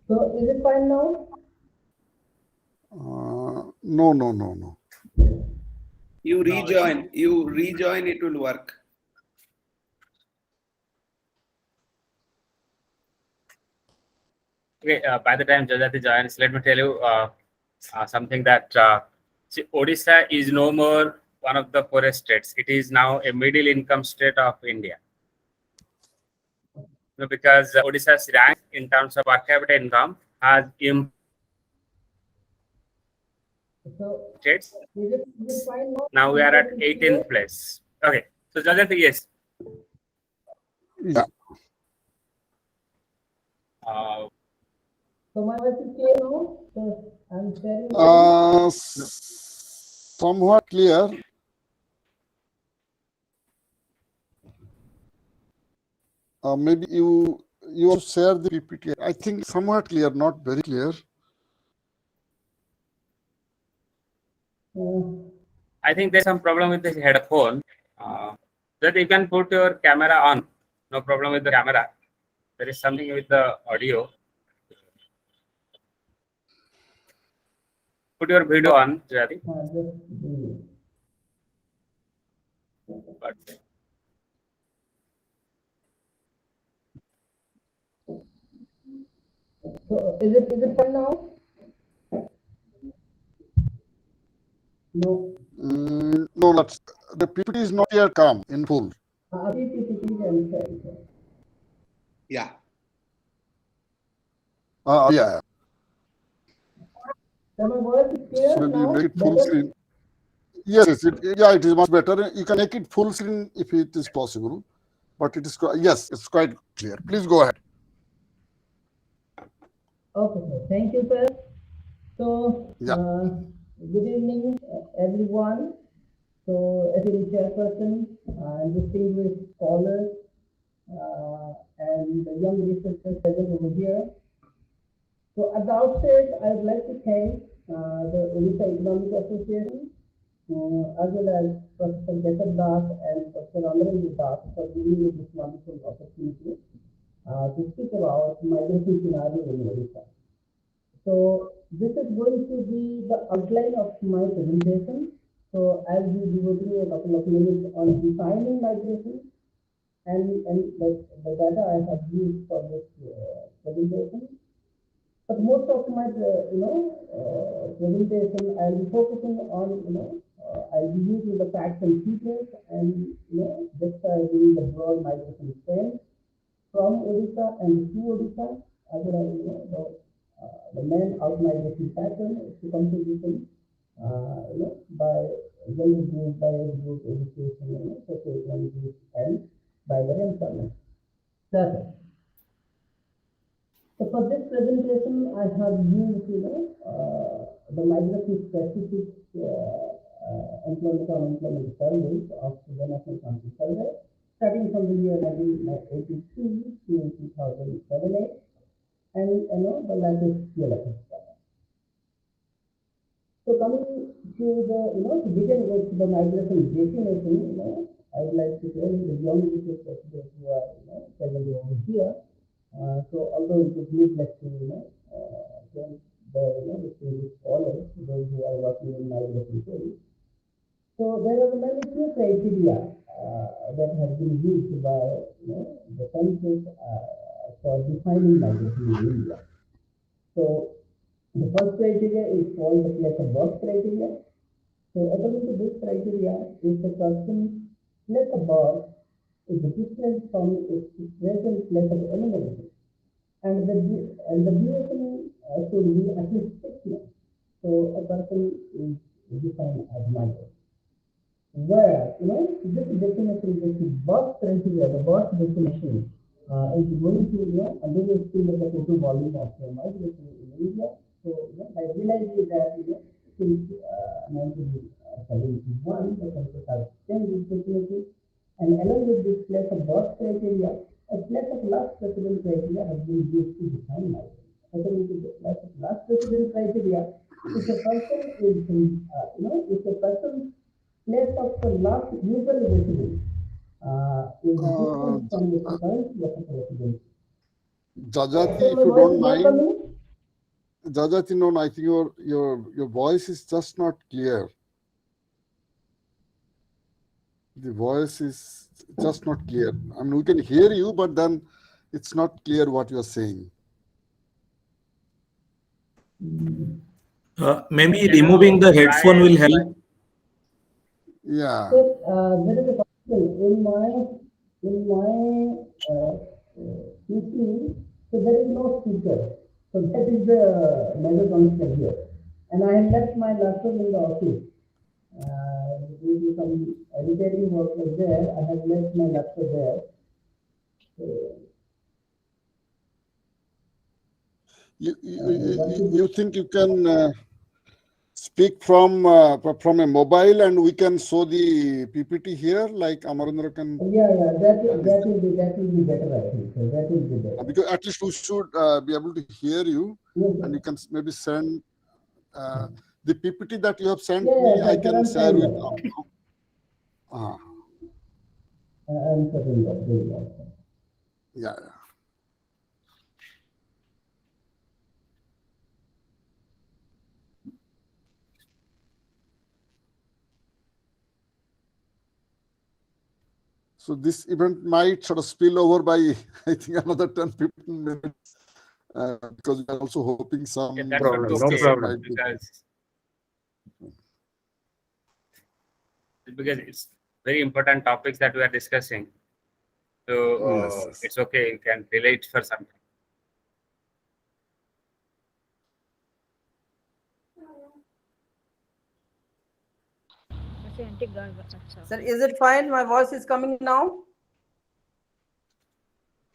So is it fine now? No. You rejoin. It will work. Okay, by the time Jajati joins, let me tell you something that see, Odisha is no more one of the poorest states. It is now a middle income state of India. Because Odisha's rank in terms of per capita income has improved. So States. is it fine now? Now we are at 18th place. Okay, so Jajati, yes. Yeah. So my voice is clear now? So I'm sharing. Somewhat clear. Maybe you share the PPT. I think somewhat clear, not very clear. I think there's some problem with the headphone. That you can put your camera on. No problem with the camera. There is something with the audio. Put your video on, Jyoti. So is it fine now? No. No, the PPT is not yet come in full. Yeah. Yeah. So my voice is clear So maybe you now? make it full Better? screen. Yes, it is much better. You can make it full screen if it is possible, but it is yes, it's quite clear. Please go ahead. Okay, sir. Thank you, sir. So, Yeah. good evening, everyone. So, as a chairperson, distinguished scholars, and the young researchers present over here. So, at the outset, I would like to thank the Odisha Economic Association, as well as Professor Keshav Das and Professor Ram Das for giving me this wonderful opportunity to speak about migration scenario in Odisha. So this is going to be the outline of my presentation. So I'll be devoting a couple of minutes on defining migration and the data I have used for this presentation. But most of my presentation I'll be focusing on I'll be using the facts and figures and describing the broad migration trend from Odisha and to Odisha, as well as the main outmigration pattern, to contribution, by gender group, by age group, education, socioeconomic group, and by the employment status. So for this presentation, I have used, the migration specific employment or unemployment surveys of the National Council Survey, starting from the year 1983 to 2007, and the latest PLFS. So coming to the to begin with the migration definition, I would like to tell the young researchers who are present over here. So although it is needless to tell the distinguished scholars, those who are working in migration field. So there are many two criteria that have been used by the census for defining migration in India. So the first criteria is called the place of birth criteria. So according to this criteria, if a person's place of birth is different from its present place of elimination, and the duration should be at least 6 months. So a person is defined as migrant. Where this definition, this birth criteria, the birth definition is going to underestimate the total volume of migration in India. So I realized that since 1971, the census has changed this definition, and along with this place of birth criteria, a place of last resident criteria has been used to define migration. According to the place of last resident criteria, if a person is if a person place of the last usual residence is different from the current place of residence. Jajati, So if my you voice don't is not mind, coming? Jajati, no, I think your voice is just not clear. The voice is just not clear. I mean, we can hear you, but then it's not clear what you are saying. Maybe removing the headphone will help. Yeah. So there is a question in my PC. So there is no speaker. So that is the major concern here. And I have left my laptop in the office. Due to some editing work was there, I have left my laptop there. You think you can speak from a mobile and we can show the PPT here, like Amarendra can? Yeah, that will be better, I think. So that will be better. Because at least we should be able to hear you, Yes, and you can maybe send the PPT that you have sent yeah, me. I sir, can I'm share with. I'm certain that very well. Yeah. So this event might sort of spill over by, I think, another 10-15 minutes, because we are also hoping some. Okay, that should be okay, because it's very important topics that we are discussing. So Yes, yes. it's okay, you can relate for something. Sir, is it fine? My voice is coming now?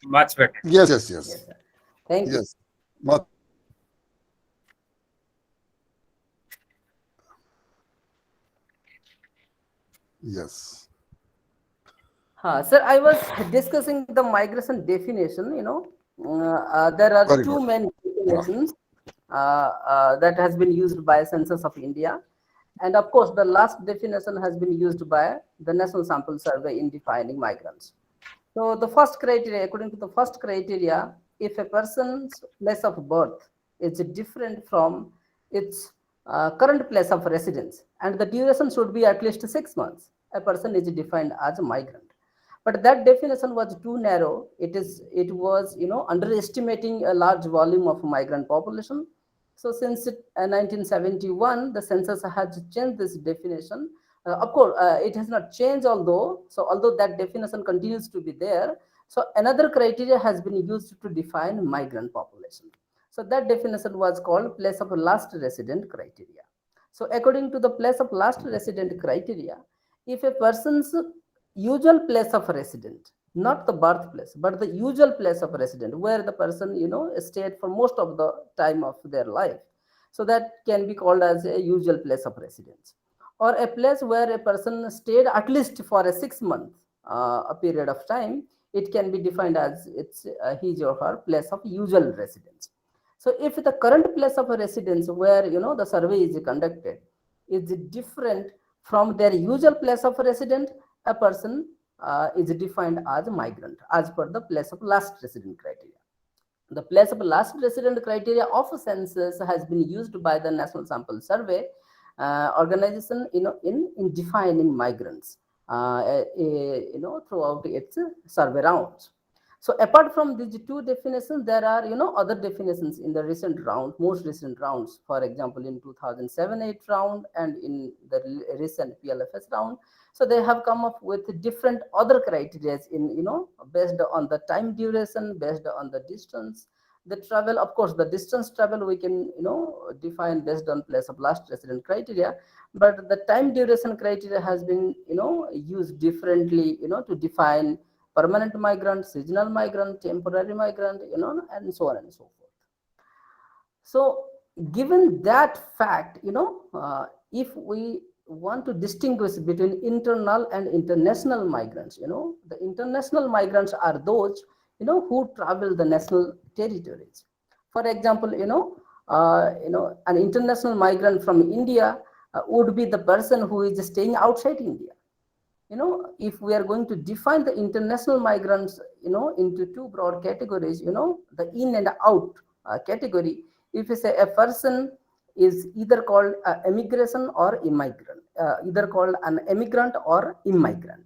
Much better. Yes, yes, Yes, yes. sir. Thank you. Yes. Much. Yes. Sir, I was discussing the migration definition. There are Very two good. main definitions that has been used by Census of India. And of course, the last definition has been used by the National Sample Survey in defining migrants. So the first criteria, according to the first criteria, if a person's place of birth is different from its current place of residence, and the duration should be at least 6 months, a person is defined as a migrant. But that definition was too narrow. It was underestimating a large volume of migrant population. So since 1971, the census has changed this definition. Of course, it has not changed, although that definition continues to be there. So another criteria has been used to define migrant population. So that definition was called place of last resident criteria. So according to the place of last resident criteria, if a person's usual place of resident, not the birthplace, but the usual place of resident, where the person stayed for most of the time of their life, so that can be called as a usual place of residence, or a place where a person stayed at least for a 6 month a period of time, it can be defined as it's his or her place of usual residence. So if the current place of residence where the survey is conducted is different from their usual place of residence, a person is defined as a migrant as per the place of last resident criteria. The place of last resident criteria of a census has been used by the National Sample Survey organization in defining migrants throughout its survey rounds. So apart from these two definitions, there are other definitions in the most recent rounds. For example, in 2007-8 round and in the recent PLFS round. So they have come up with different other criteria based on the time duration, based on the distance, the travel. Of course, the distance travel we can define based on place of last resident criteria, but the time duration criteria has been used differently to define permanent migrant, seasonal migrant, temporary migrant, and so on and so forth. So given that fact, if we want to distinguish between internal and international migrants, the international migrants are those who travel the national territories. For example, an international migrant from India would be the person who is staying outside India. If we are going to define the international migrants into two broad categories, the in and out category, if you say a person is either called immigration or immigrant, either called an immigrant or immigrant.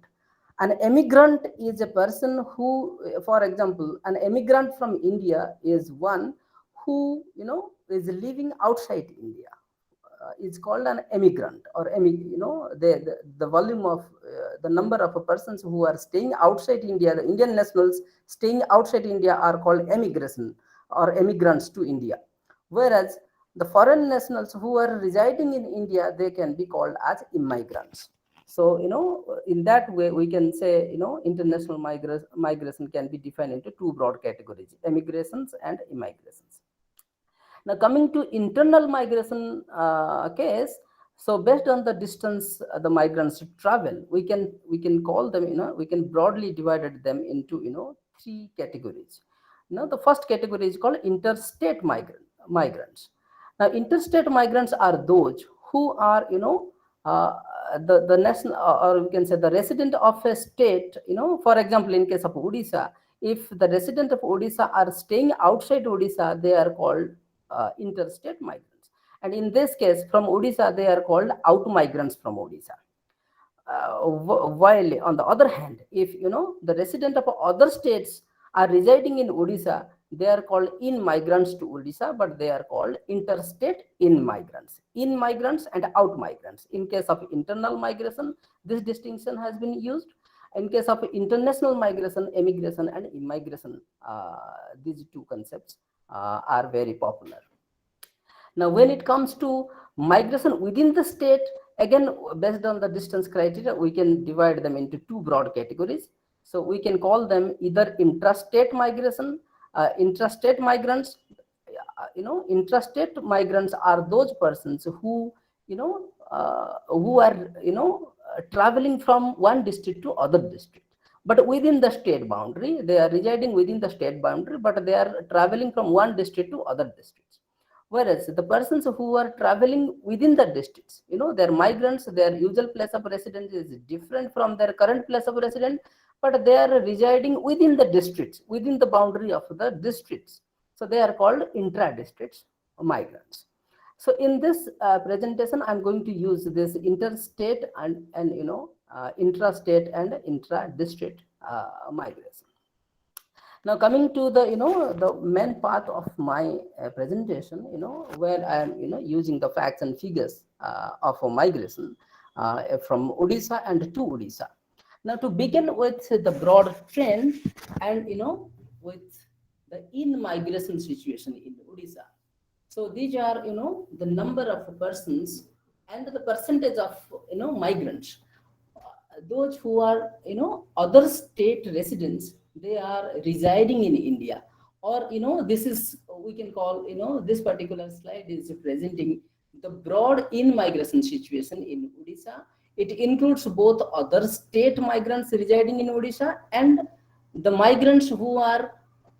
An immigrant is a person who, for example, an immigrant from India is one who is living outside India. Is called an immigrant, or the volume of the number of persons who are staying outside India, the Indian nationals staying outside India are called immigration or immigrants to India, whereas the foreign nationals who are residing in India, they can be called as immigrants. So in that way we can say international migration can be defined into two broad categories, immigrations and immigrations. Now coming to internal migration case, so based on the distance the migrants travel, we can call them, we can broadly divide them into three categories. The first category is called interstate migrants. Now interstate migrants are those who are the national, or we can say the resident of a state. For example, in case of Odisha, if the resident of Odisha are staying outside Odisha, they are called interstate migrants, and in this case from Odisha they are called out migrants from Odisha. While on the other hand, if the resident of other states are residing in Odisha, they are called in migrants to Odisha, but they are called interstate in migrants and out migrants. In case of internal migration, this distinction has been used. In case of international migration, emigration and immigration, these two concepts are very popular. Now, when it comes to migration within the state, again, based on the distance criteria, we can divide them into two broad categories. So we can call them either intrastate migration, intrastate migrants. Intrastate migrants are those persons who, who are, traveling from one district to other district, but within the state boundary. They are residing within the state boundary, but they are traveling from one district to other districts. Whereas the persons who are traveling within the districts, they're migrants, their usual place of residence is different from their current place of residence, but they are residing within the districts, within the boundary of the districts. So they are called intra-districts migrants. So in this presentation, I'm going to use this interstate and intrastate and intra-district migration. Now coming to the the main part of my presentation, where I am using the facts and figures of migration from Odisha and to Odisha. Now to begin with the broad trend and with the in-migration situation in Odisha. So these are the number of persons and the percentage of migrants. Those who are other state residents, they are residing in India, or this is, we can call, this particular slide is presenting the broad in-migration situation in Odisha. It includes both other state migrants residing in Odisha and the migrants who are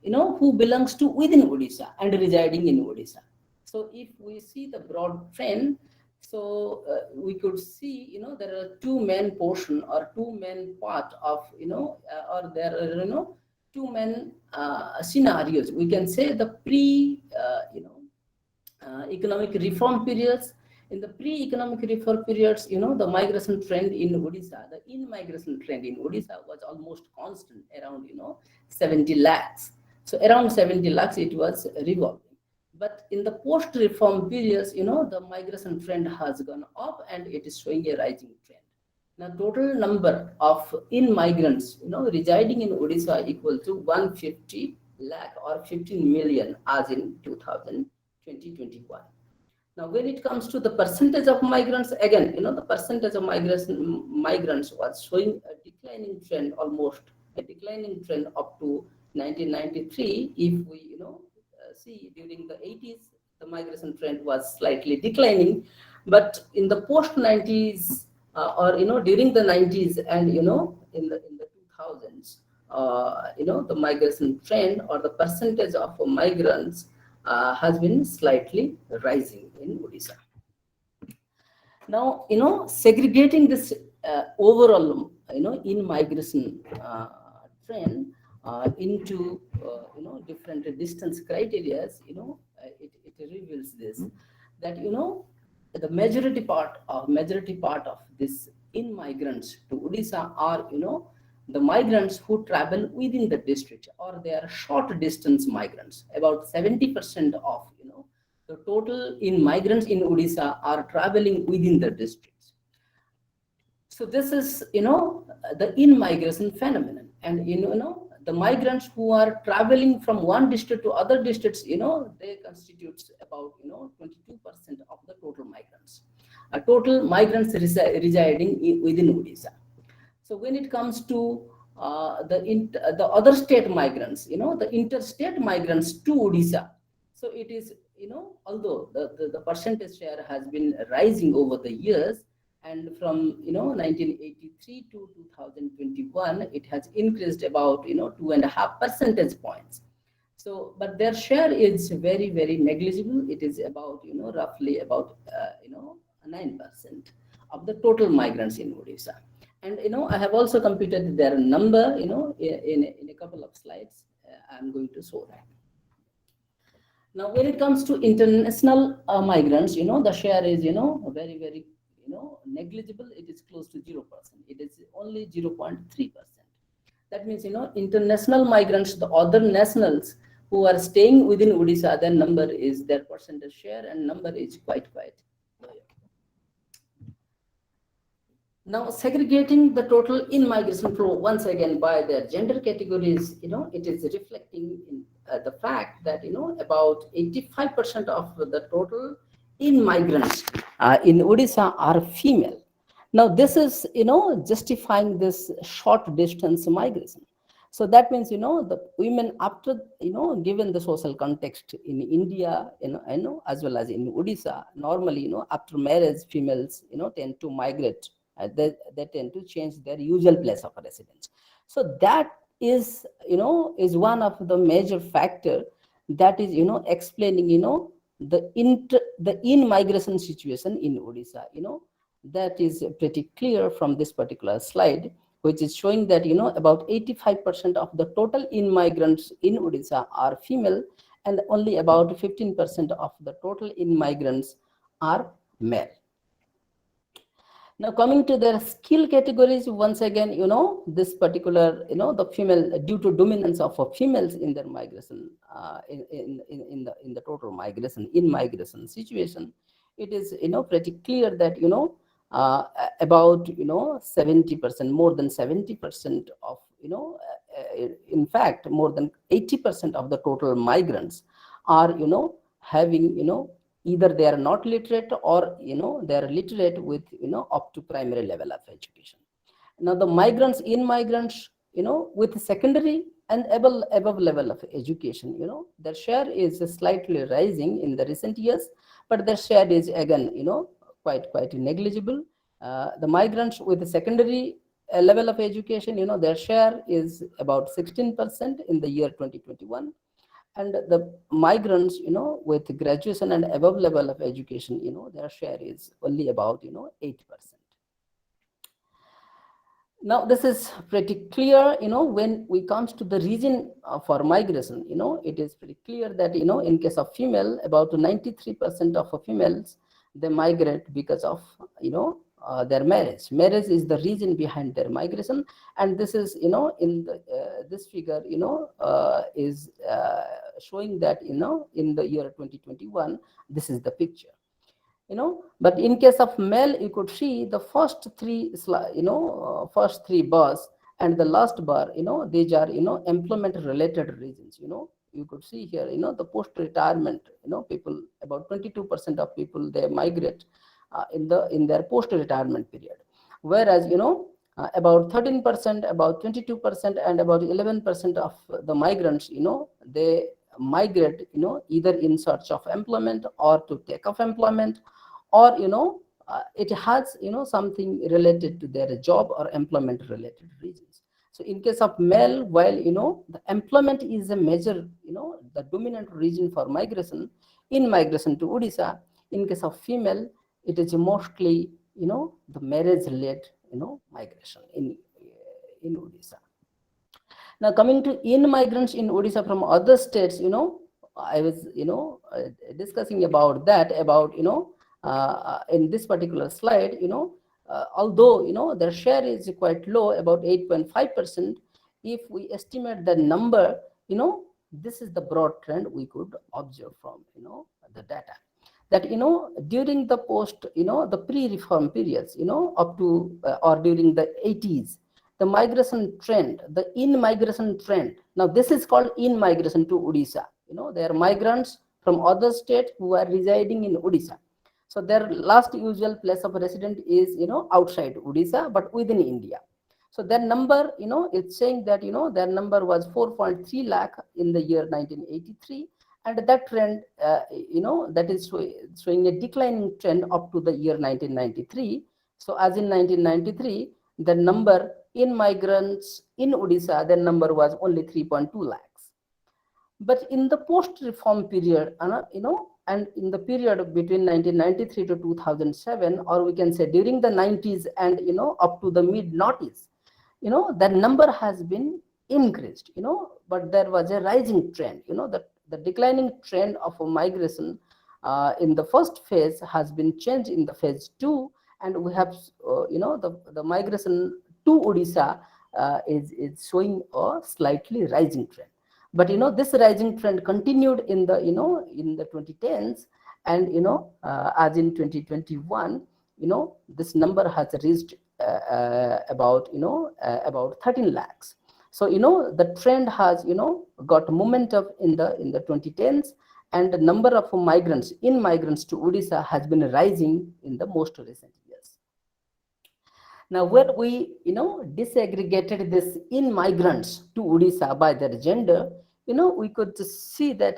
who belongs to within Odisha and residing in Odisha. So if we see the broad trend, so we could see, there are two main portion or two main part of, or there are, two main scenarios. We can say the economic reform periods. In the pre-economic reform periods, the migration trend in Odisha, the in-migration trend in Odisha was almost constant, around, 70 lakhs. So around 70 lakhs, it was revolving. But in the post-reform periods, the migration trend has gone up and it is showing a rising trend. Now, total number of in-migrants, residing in Odisha equal to 150 lakh or 15 million as in 2021. Now, when it comes to the percentage of migrants, again, the percentage of migrants was showing a declining trend, almost a declining trend up to 1993. If we, see during the 80s, the migration trend was slightly declining, but in the post 90s or during the 90s and in the 2000s, the migration trend or the percentage of migrants has been slightly rising in Odisha. Now, segregating this overall, in migration trend into different distance criteria, it reveals this, that the majority part of this in migrants to Odisha are the migrants who travel within the district, or they are short distance migrants. About 70% of the total in migrants in Odisha are traveling within the districts. So this is the in migration phenomenon, and the migrants who are traveling from one district to other districts, they constitute about 22% of the total migrants. Total migrants residing within Odisha. So when it comes to the other state migrants, the interstate migrants to Odisha, so it is although the percentage share has been rising over the years, and from 1983 to 2021, it has increased about 2.5 percentage points. So, but their share is very, very negligible. It is about roughly about 9% of the total migrants in Odisha. And I have also computed their number. In a couple of slides, I'm going to show that. Now, when it comes to international migrants, the share is very, very negligible. It is close to 0%. It is only 0.3%. That means international migrants, the other nationals who are staying within Odisha, their number is, their percentage share and number is quite low. Now, segregating the total in-migration flow once again by their gender categories, it is reflecting in the fact that, about 85% of the total in-migrants in Odisha are female. Now, this is, justifying this short distance migration. So that means, the women after, given the social context in India, as well as in Odisha, normally, after marriage, females, tend to migrate. They tend to change their usual place of residence. So that is, is one of the major factor that is, explaining, the in-migration situation in Odisha. That is pretty clear from this particular slide, which is showing that, about 85% of the total in-migrants in Odisha are female, and only about 15% of the total in-migrants are male. Now, coming to their skill categories, once again, this particular, the female, due to dominance of females in their migration, in the total migration, in-migration situation, it is, pretty clear that, about, 70%, more than 70% of, in fact, more than 80% of the total migrants are, having, either they are not literate or, they are literate with, up to primary level of education. Now, the migrants, in-migrants, with secondary and above level of education, their share is slightly rising in the recent years, but their share is again, quite negligible. The migrants with the secondary level of education, their share is about 16% in the year 2021. And the migrants, with graduation and above level of education, their share is only about, 8%. Now, this is pretty clear, when we comes to the reason for migration, it is pretty clear that, in case of female, about 93% of females, they migrate because of, their marriage. Marriage is the reason behind their migration, and this is, in the this figure, is showing that, in the year 2021, this is the picture. But in case of male, you could see the first three bars and the last bar, these are, employment related reasons. You could see here, the post-retirement, people, about 22% of people, they migrate in their post-retirement period, whereas, about 13%, about 22%, and about 11% of the migrants, they migrate, either in search of employment or to take off employment, or, it has, something related to their job or employment related reasons. So in case of male, while, the employment is a major, the dominant reason for migration, in migration to Odisha, in case of female, it is mostly, the marriage-led, migration in Odisha. Now, coming to in-migrants in Odisha from other states, I was, discussing about that, about, in this particular slide, although, their share is quite low, about 8.5%, if we estimate the number, this is the broad trend we could observe from, the data. That, during the post, the pre-reform periods, up to, or during the 80s, the migration trend, the in-migration trend, now this is called in-migration to Odisha. They are migrants from other states who are residing in Odisha. So their last usual place of residence is, outside Odisha, but within India. So their number, it's saying that, their number was 4.3 lakh in the year 1983. And that trend, that is showing a declining trend up to the year 1993. So as in 1993, the number in migrants in Odisha, their number was only 3.2 lakhs. But in the post-reform period, and in the period between 1993 to 2007, or we can say during the 90s and, up to the mid-noughties, that number has been increased, but there was a rising trend, the declining trend of migration in the first phase has been changed in the phase 2, and we have, the migration to Odisha is showing a slightly rising trend. But this rising trend continued in the in the 2010s, and as in 2021, this number has reached about about 13 lakhs. So the trend has got momentum in the 2010s, and the number of migrants to Odisha has been rising in the most recent years. Now, when we disaggregated this in migrants to Odisha by their gender, we could see that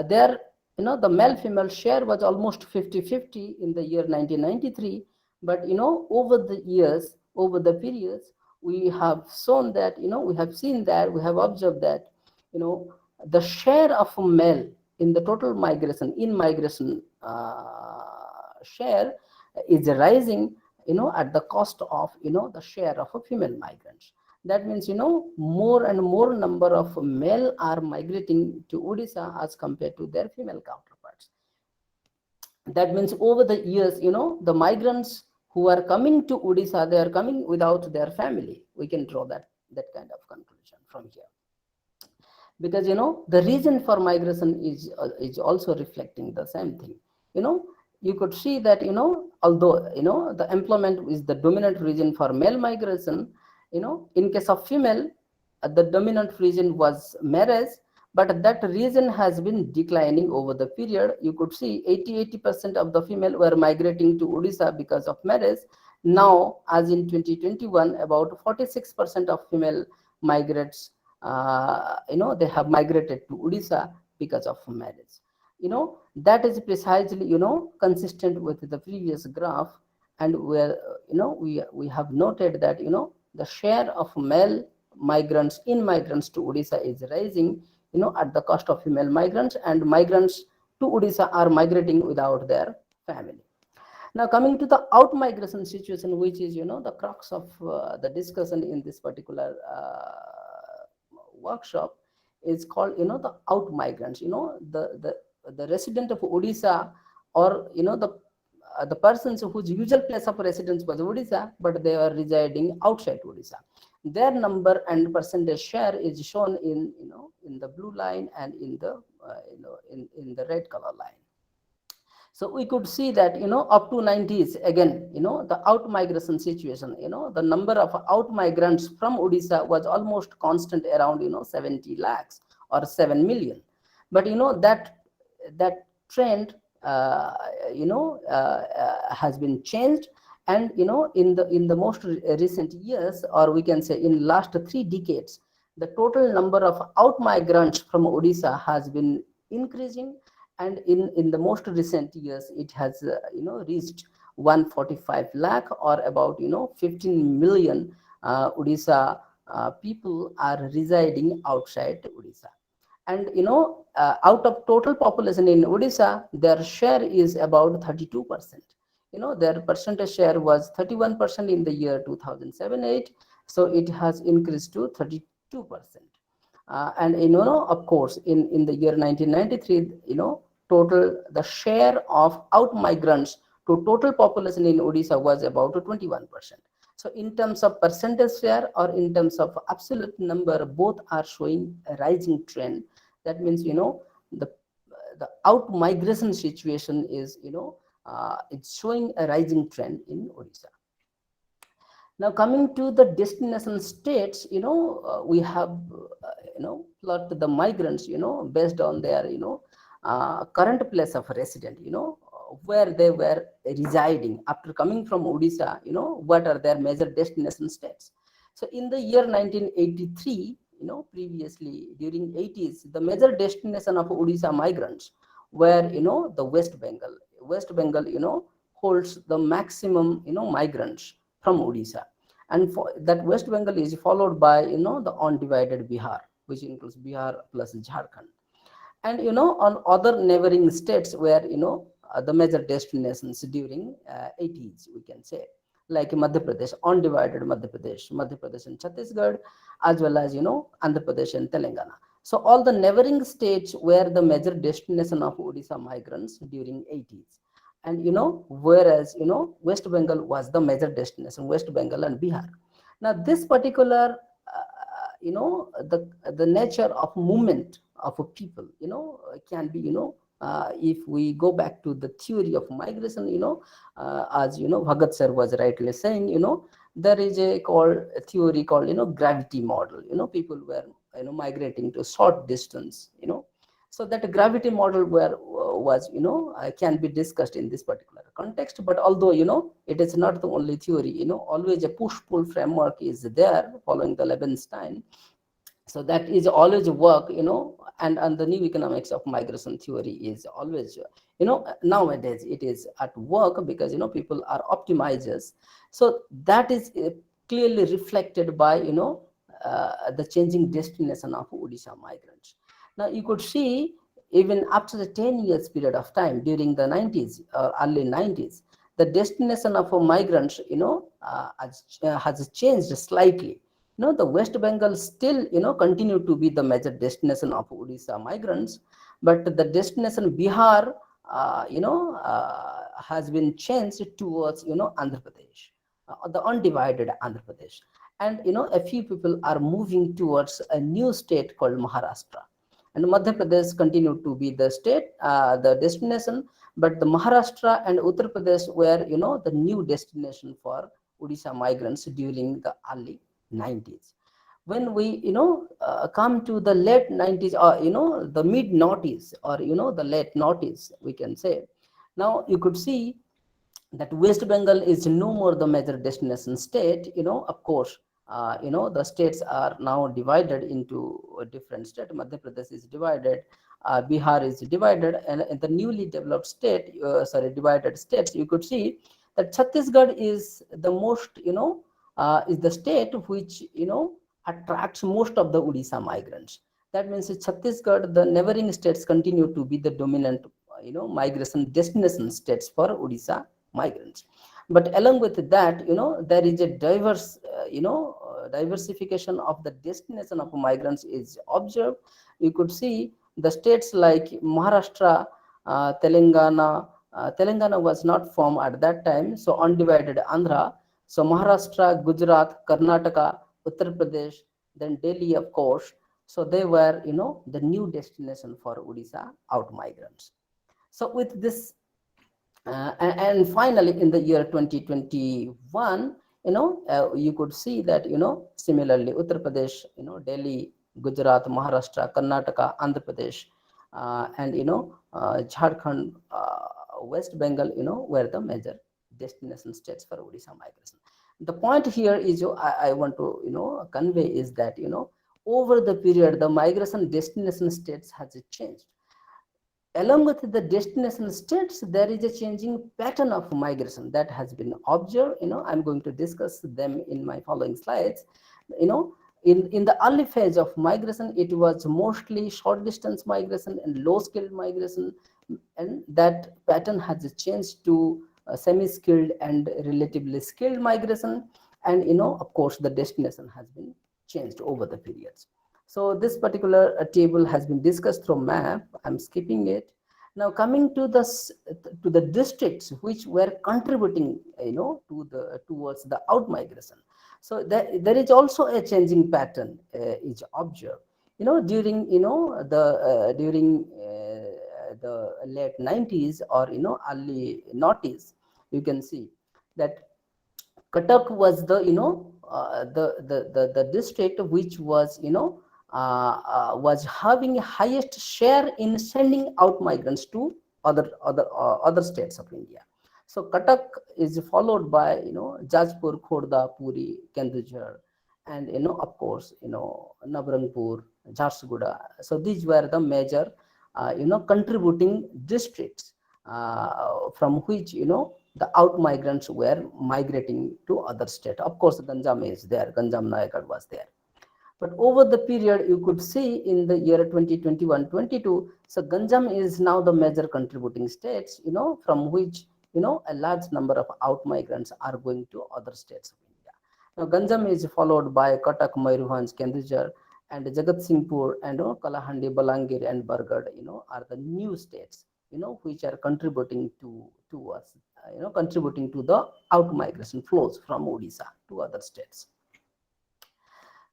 there the male female share was almost 50-50 in the year 1993, but over the years, over the periods, we have shown that we have seen that, we have observed that the share of male in the total migration share is rising at the cost of the share of female migrants. That means more and more number of male are migrating to Odisha as compared to their female counterparts. That means over the years the migrants who are coming to Odisha, they are coming without their family. We can draw that kind of conclusion from here, because the reason for migration is also reflecting the same thing. You could see that although the employment is the dominant reason for male migration, in case of female, the dominant reason was marriage, but that reason has been declining over the period. You could see 80% of the female were migrating to Odisha because of marriage. Now, as in 2021, about 46% of female migrants they have migrated to Odisha because of marriage. That is precisely consistent with the previous graph, and where we have noted that the share of male migrants to Odisha is rising at the cost of female migrants, and migrants to Odisha are migrating without their family. Now, coming to the out migration situation, which is the crux of the discussion in this particular workshop, is called the out migrants. The resident of Odisha, or the persons whose usual place of residence was Odisha, but they are residing outside Odisha. Their number and percentage share is shown in in the blue line and in the in the red color line. So we could see that up to 90s, again the out migration situation, the number of out migrants from Odisha was almost constant around 70 lakhs or 7 million. But that trend has been changed, and in the most recent years, or we can say in last 3 decades, the total number of out migrants from Odisha has been increasing, and in the most recent years it has reached 145 lakh, or about 15 million Odisha people are residing outside Odisha. And out of total population in Odisha, their share is about 32%. Their percentage share was 31% in the year 2007-8, so it has increased to 32%. And of course, in the year 1993, total the share of out migrants to total population in Odisha was about 21%. So in terms of percentage share or in terms of absolute number, both are showing a rising trend. That means the out migration situation is it's showing a rising trend in Odisha. Now, coming to the destination states, we have plotted the migrants based on their current place of residence, where they were residing after coming from Odisha, what are their major destination states. So in the year 1983, previously during 80s, the major destination of Odisha migrants were the West Bengal. West Bengal holds the maximum migrants from Odisha, and for that West Bengal is followed by the undivided Bihar, which includes Bihar plus Jharkhand. And on other neighboring states where the major destinations during 80s, we can say, like Madhya Pradesh, undivided Madhya Pradesh and Chhattisgarh, as well as Andhra Pradesh and Telangana. So all the neighboring states were the major destination of Odisha migrants during 80s. And whereas West Bengal was the major destination, West Bengal and Bihar. Now this particular the nature of movement of a people, can be, if we go back to the theory of migration, as Bhagat sir was rightly saying, there is a theory called, gravity model. People were, migrating to short distance, so that gravity model was, can be discussed in this particular context. But although, it is not the only theory, always a push-pull framework is there following the Lebenstein. So that is always work, and the new economics of migration theory is always, nowadays it is at work, because, people are optimizers. So that is clearly reflected by, the changing destination of Odisha migrants. Now you could see, even after the 10 years period of time during the 90s or early 90s, the destination of migrants, has changed slightly. The West Bengal still, continue to be the major destination of Odisha migrants, but the destination Bihar, has been changed towards, Andhra Pradesh, the undivided Andhra Pradesh. And, a few people are moving towards a new state called Maharashtra. And Madhya Pradesh continue to be the state, the destination, but the Maharashtra and Uttar Pradesh were, the new destination for Odisha migrants during the early 90s. When we, come to the late 90s, or, the mid noughties, or, the late noughties, we can say, now you could see that West Bengal is no more the major destination state. Of course, the states are now divided into a different state. Madhya Pradesh is divided, Bihar is divided, and in the newly developed state, divided states, you could see that Chhattisgarh is the most, is the state which, attracts most of the Odisha migrants. That means Chhattisgarh, the neighboring states, continue to be the dominant, migration destination states for Odisha migrants. But along with that, there is a diverse, diversification of the destination of migrants is observed. You could see the states like Maharashtra, Telangana. Telangana was not formed at that time, so undivided Andhra. So Maharashtra, Gujarat, Karnataka, Uttar Pradesh, then Delhi, of course. So they were, the new destination for Odisha out migrants. So with this, and finally in the year 2021, you could see that, similarly Uttar Pradesh, Delhi, Gujarat, Maharashtra, Karnataka, Andhra Pradesh, and, Jharkhand, West Bengal, were the major destination states for Odisha migration. The point here is, I want to, convey is that, over the period, the migration destination states has changed. Along with the destination states, there is a changing pattern of migration that has been observed. I'm going to discuss them in my following slides. In the early phase of migration, it was mostly short distance migration and low skilled migration, and that pattern has changed to semi-skilled and relatively skilled migration. And, of course, the destination has been changed over the periods. So this particular table has been discussed through map. I'm skipping it. Now coming to the districts which were contributing, towards the out migration. So there is also a changing pattern is observed. During the late 90s or early noughties, you can see that Cuttack was the the district which was was having highest share in sending out migrants to other states of India. So Cuttack is followed by Jajpur, Khordha, Puri, Kendujhar, and of course Nabarangpur, Jharsuguda. So these were the major contributing districts from which the out migrants were migrating to other states. Of course, Ganjam is there. Ganjam Nayagad was there. But over the period, you could see in the year 2021-22, so Ganjam is now the major contributing states, from which, a large number of out migrants are going to other states of India. Now, Ganjam is followed by Cuttack, Mayurbhanj, Kendujhar, and Jagatsinghpur, and Kalahandi, Balangir, and Bargarh, are the new states, which are contributing to us, contributing to the out migration flows from Odisha to other states.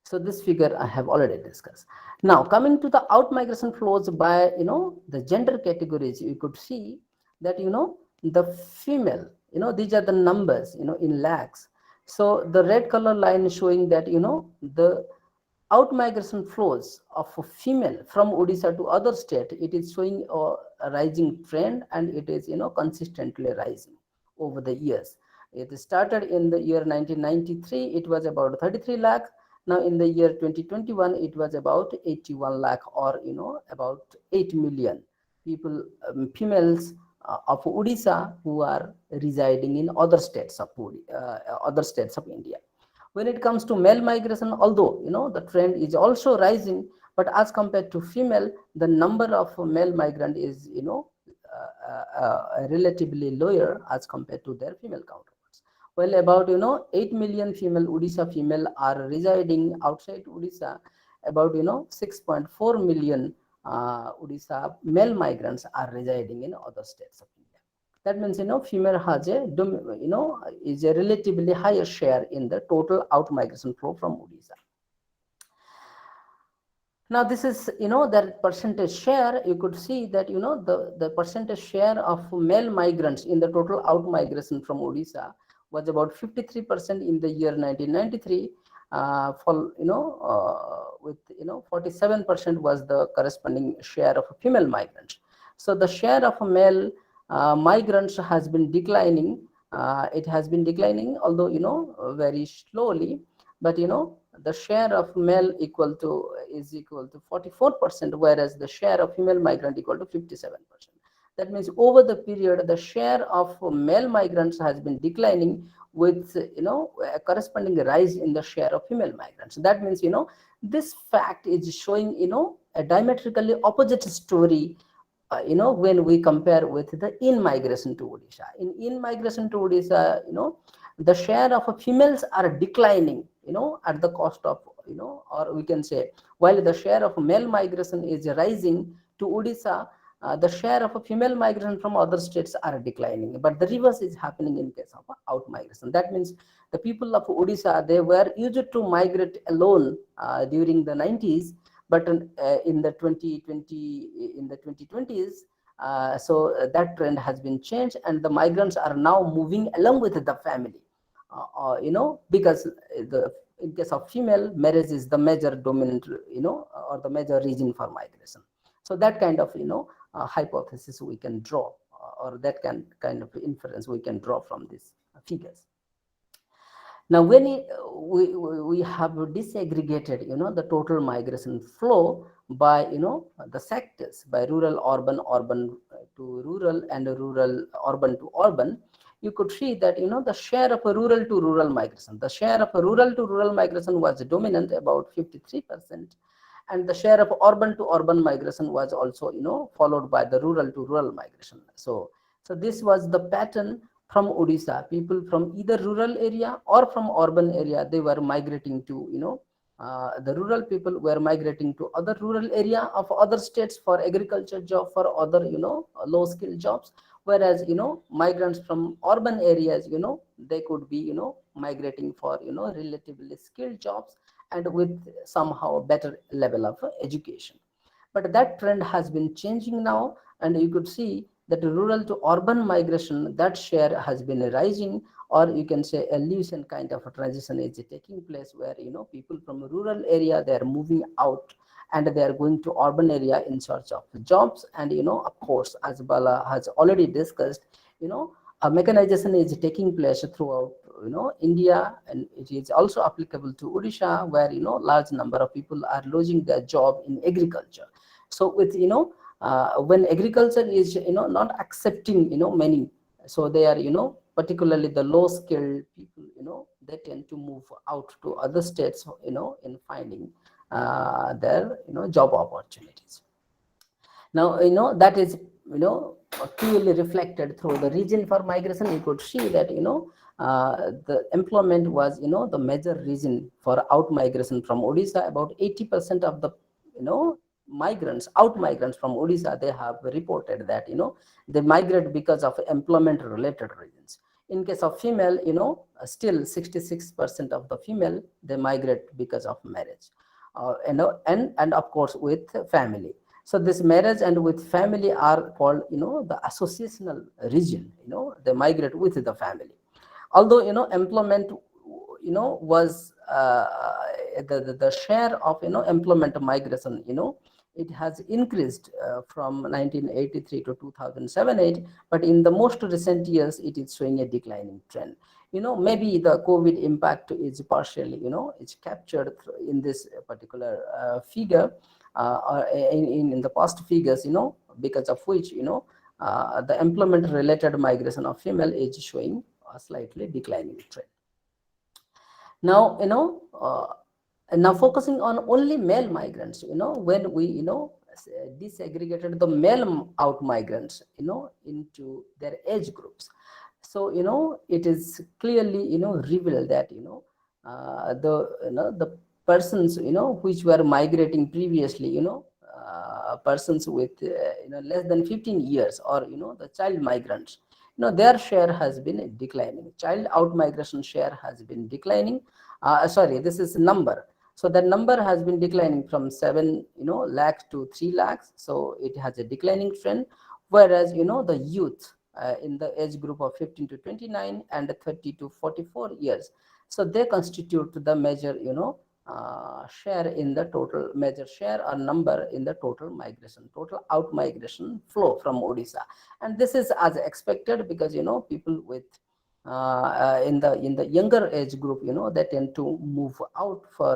So this figure I have already discussed. Now coming to the out migration flows by the gender categories, you could see that the female, these are the numbers in lakhs. So the red color line is showing that the out migration flows of a female from Odisha to other state, it is showing a rising trend, and it is consistently rising over the years. It started in the year 1993, it was about 33 lakh. Now in the year 2021, it was about 81 lakh, or about 8 million people, females of Odisha, who are residing in other states of India. When it comes to male migration, although the trend is also rising, but as compared to female, the number of male migrant is relatively lower as compared to their female counterparts. Well, about 8 million female Odisha female are residing outside Odisha. About 6.4 million Odisha male migrants are residing in other states of India. That means female has is a relatively higher share in the total out migration flow from Odisha. Now this is that percentage share. You could see that the percentage share of male migrants in the total out migration from Odisha was about 53% in the year 1993. With 47% was the corresponding share of female migrants. So the share of male migrants has been declining. It has been declining, although very slowly, but the share of male is equal to 44%, whereas the share of female migrant equal to 57%. That means over the period, the share of male migrants has been declining, with a corresponding rise in the share of female migrants. That means this fact is showing a diametrically opposite story when we compare with the in-migration to Odisha. In migration to Odisha, the share of females are declining, at the cost of, or we can say, while the share of male migration is rising to Odisha, the share of female migration from other states are declining. But the reverse is happening in case of out migration. That means the people of Odisha, they were used to migrate alone during the 90s, but in the 2020s, so that trend has been changed, and the migrants are now moving along with the family, because in case of female, marriage is the major dominant, or the major reason for migration. So that kind of hypothesis we can draw, or that kind of inference we can draw from these figures. Now, when we have disaggregated, the total migration flow by, the sectors, by rural, urban, urban to rural, and rural, urban to urban, you could see that, the share of a rural to rural migration, the share of a rural to rural migration was dominant, about 53%. And the share of urban to urban migration was also, followed by the rural to rural migration. So this was the pattern from Odisha. People from either rural area or from urban area, they were migrating to, the rural people were migrating to other rural area of other states for agriculture job, for other, low skill jobs. Whereas, migrants from urban areas, they could be, migrating for, relatively skilled jobs and with somehow better level of education. But that trend has been changing now, and you could see that rural to urban migration, that share has been rising, or you can say a Lewisian kind of a transition is taking place, where people from rural area, they are moving out and they are going to urban area in search of jobs. And of course, as Bala has already discussed, a mechanization is taking place throughout India, and it is also applicable to Odisha, where large number of people are losing their job in agriculture. So with when agriculture is not accepting many, so they are particularly the low skilled people, they tend to move out to other states in finding their job opportunities. Now that is clearly reflected through the region for migration. You could see that the employment was the major reason for out migration from Odisha. About 80% of the out migrants from Odisha, they have reported that they migrate because of employment related reasons. In case of female, still 66% of the female, they migrate because of marriage, and of course with family. So this marriage and with family are called, the associational region. They migrate with the family. Although employment, was the share of employment migration, it has increased from 1983 to 2007-8, but in the most recent years it is showing a declining trend. Maybe the COVID impact is partially, it's captured in this particular figure, or in the past figures, because of which, the employment related migration of female is showing a slightly declining trend. Now, now focusing on only male migrants, when we, disaggregated the male out migrants, into their age groups. So, it is clearly, revealed that, the persons, which were migrating previously, persons with, less than 15 years, or, the child migrants, their share has been declining. Child out migration share has been declining. Sorry, this is number. So that number has been declining from 7 lakhs to 3 lakhs. So it has a declining trend. Whereas the youth in the age group of 15 to 29 and 30 to 44 years, so they constitute the major share in the total, major share or number in the total migration, total out migration flow from Odisha. And this is as expected, because people with in the younger age group, they tend to move out for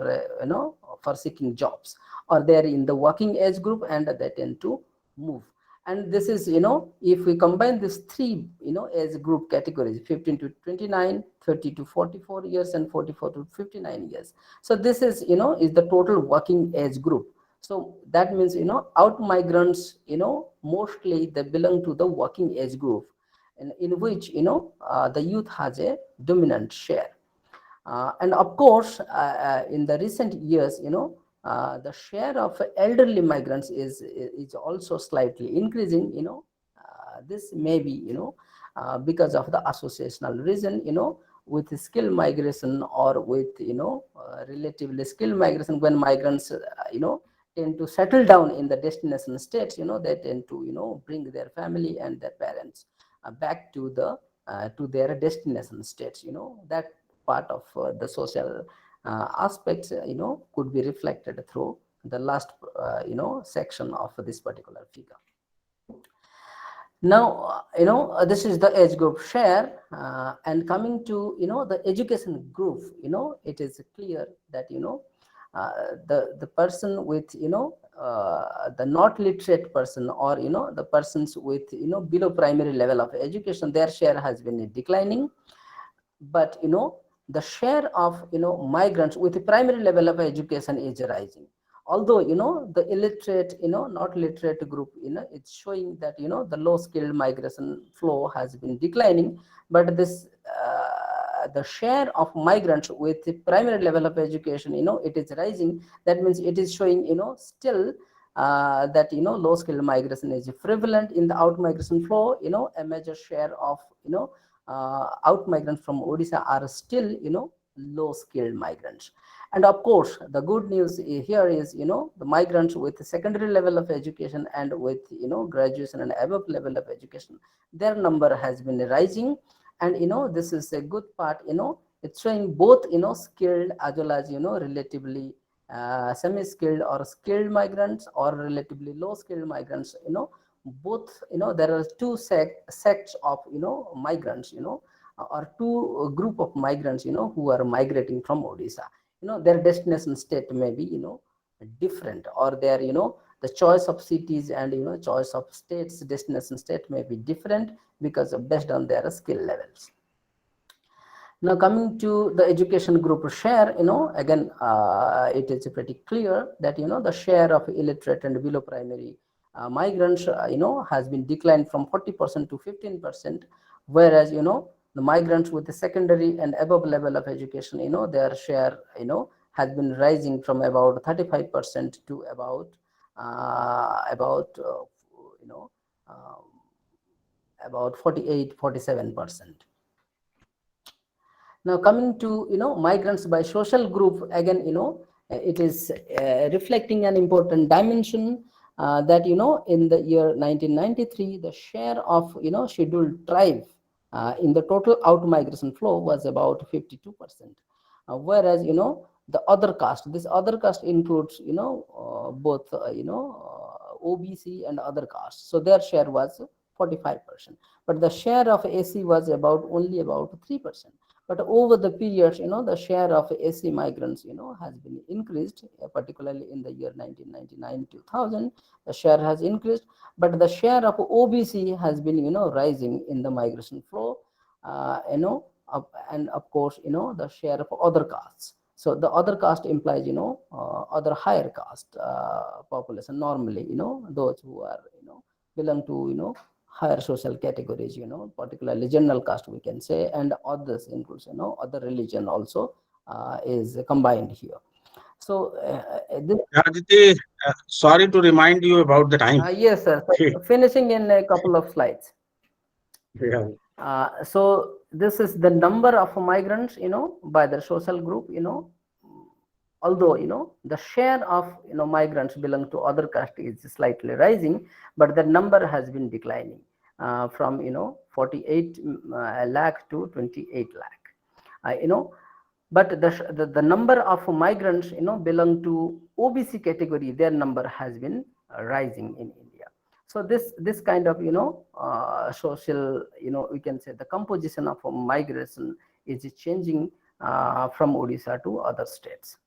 for seeking jobs, or they're in the working age group and they tend to move. And this is, if we combine these three age group categories, 15 to 29, 30 to 44 years, and 44 to 59 years, so this is is the total working age group. So that means out migrants, mostly they belong to the working age group, in which the youth has a dominant share. And of course, in the recent years, the share of elderly migrants is also slightly increasing. This may be because of the associational reason, with skill migration, or with relatively skilled migration. When migrants tend to settle down in the destination states, they tend to bring their family and their parents back to their destination states. That part of the social aspects could be reflected through the last section of this particular figure. Now this is the age group share, and coming to the education group, it is clear that the person with the not literate person, or the persons with below primary level of education, their share has been declining. But the share of migrants with a primary level of education is rising. Although the illiterate, not literate group, it's showing that the low skilled migration flow has been declining. But this the share of migrants with the primary level of education, it is rising. That means it is showing still that low skilled migration is prevalent in the out migration flow. A major share of out migrants from Odisha are still low skilled migrants. And of course, the good news here is the migrants with secondary level of education and with graduation and above level of education, their number has been rising. And this is a good part. It's showing both skilled as well as relatively semi-skilled or skilled migrants, or relatively low skilled migrants. Both there are two sects of migrants, or two group of migrants who are migrating from Odisha. Their destination state may be different, or their the choice of cities and choice of states, destination state may be different, because based on their skill levels. Now coming to the education group share, again it is pretty clear that the share of illiterate and below primary migrants has been declined from 40% to 15%, whereas the migrants with the secondary and above level of education, their share has been rising from about 35% to about 48-47%. Now coming to migrants by social group, again it is reflecting an important dimension, that in the year 1993 the share of scheduled tribe in the total out migration flow was about 52%, whereas the other caste, this other caste includes both OBC and other castes, so their share was 45%, but the share of AC was only about 3%. But over the periods, the share of AC migrants, has been increased, particularly in the year 1999 2000, the share has increased, but the share of OBC has been rising in the migration flow, and of course the share of other castes. So the other caste implies other higher caste population, normally those who are belong to higher social categories, particularly general caste we can say, and others includes other religion also is combined here. So this, Jajati, sorry to remind you about the time. yes sir. So finishing in a couple of slides. Yeah. So this is the number of migrants by their social group, although the share of migrants belong to other caste is slightly rising, but the number has been declining from 48 lakh to 28 lakh, but the number of migrants belong to OBC category, their number has been rising in India. So this kind of social, we can say the composition of migration is changing from Odisha to other states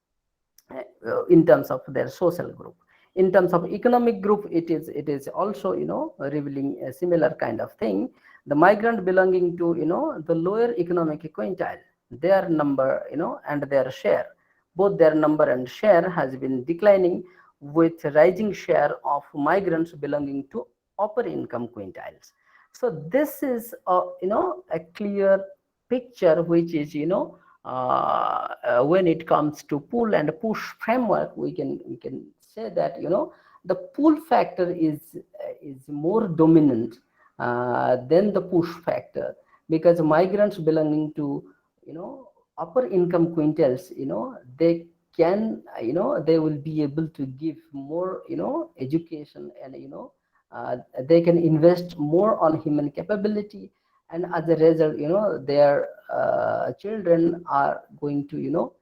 in terms of their social group. In terms of economic group, it is also revealing a similar kind of thing. The migrant belonging to the lower economic quintile, their number and their share, both their number and share has been declining, with rising share of migrants belonging to upper income quintiles. So this is a clear picture, which is when it comes to pull and push framework, we can say that the pull factor is more dominant than the push factor, because migrants belonging to upper income quintiles, they can they will be able to give more education, and they can invest more on human capability, and as a result their children are going to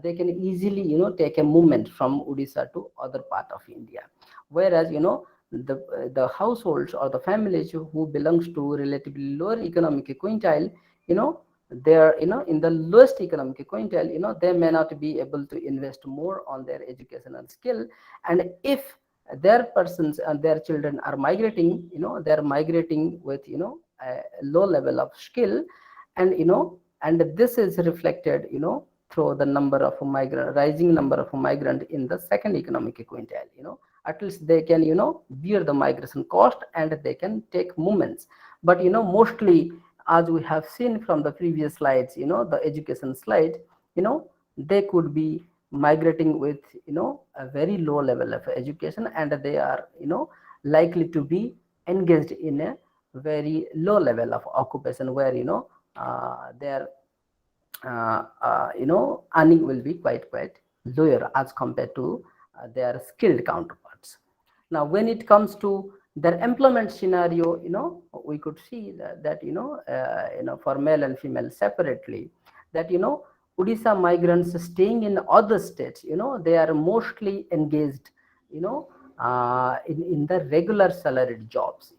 they can easily take a movement from Odisha to other part of India, whereas the households or the families who belongs to relatively lower economic quintile, they're in the lowest economic quintile, they may not be able to invest more on their educational skill, and if their persons and their children are migrating, they're migrating with a low level of skill, and and this is reflected through the number of rising number of migrant in the second economic quintile. At least they can bear the migration cost, and they can take movements, but mostly, as we have seen from the previous slides, the education slide, they could be migrating with a very low level of education, and they are likely to be engaged in a very low level of occupation, where their earning will be quite lower as compared to their skilled counterparts. Now when it comes to their employment scenario, we could see that for male and female separately, that Odisha migrants staying in other states, they are mostly engaged in the regular salaried jobs.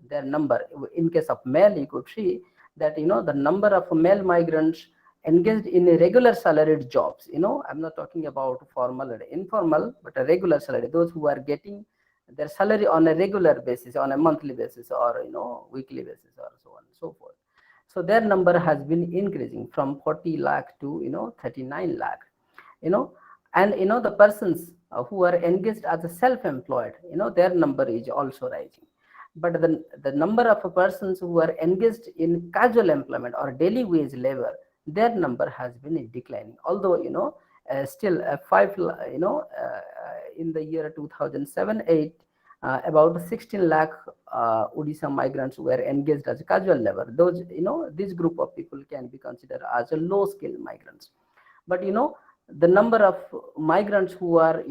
Their number, in case of male, you could see that the number of male migrants engaged in regular salaried jobs, I'm not talking about formal or informal, but a regular salary, those who are getting their salary on a regular basis, on a monthly basis, or weekly basis, or so on and so forth. So their number has been increasing from 40 lakh to 39 lakh, and the persons who are engaged as a self-employed, their number is also rising. But the number of persons who are engaged in casual employment or daily wage labor, their number has been declining, although still in the year 2007-8, about 16 lakh Odisha migrants were engaged as casual labor. Those, this group of people can be considered as a low skill migrants. But the number of migrants who are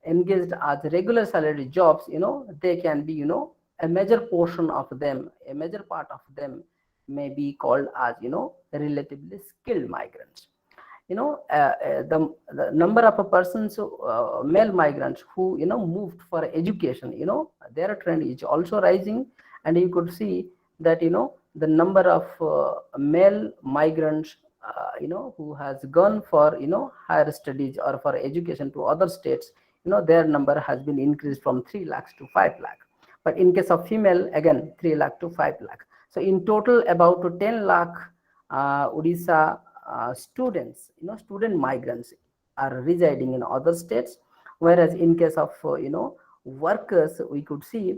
engaged as regular salary jobs, they can be a major portion of them, a major part of them may be called as relatively skilled migrants. The number of persons, male migrants who moved for education, their trend is also rising. And you could see that the number of male migrants who has gone for higher studies or for education to other states, their number has been increased from 3 lakhs to 5 lakh. But in case of female, again 3 lakh to 5 lakh. So in total about 10 lakh Odisha students, student migrants are residing in other states. Whereas in case of workers, we could see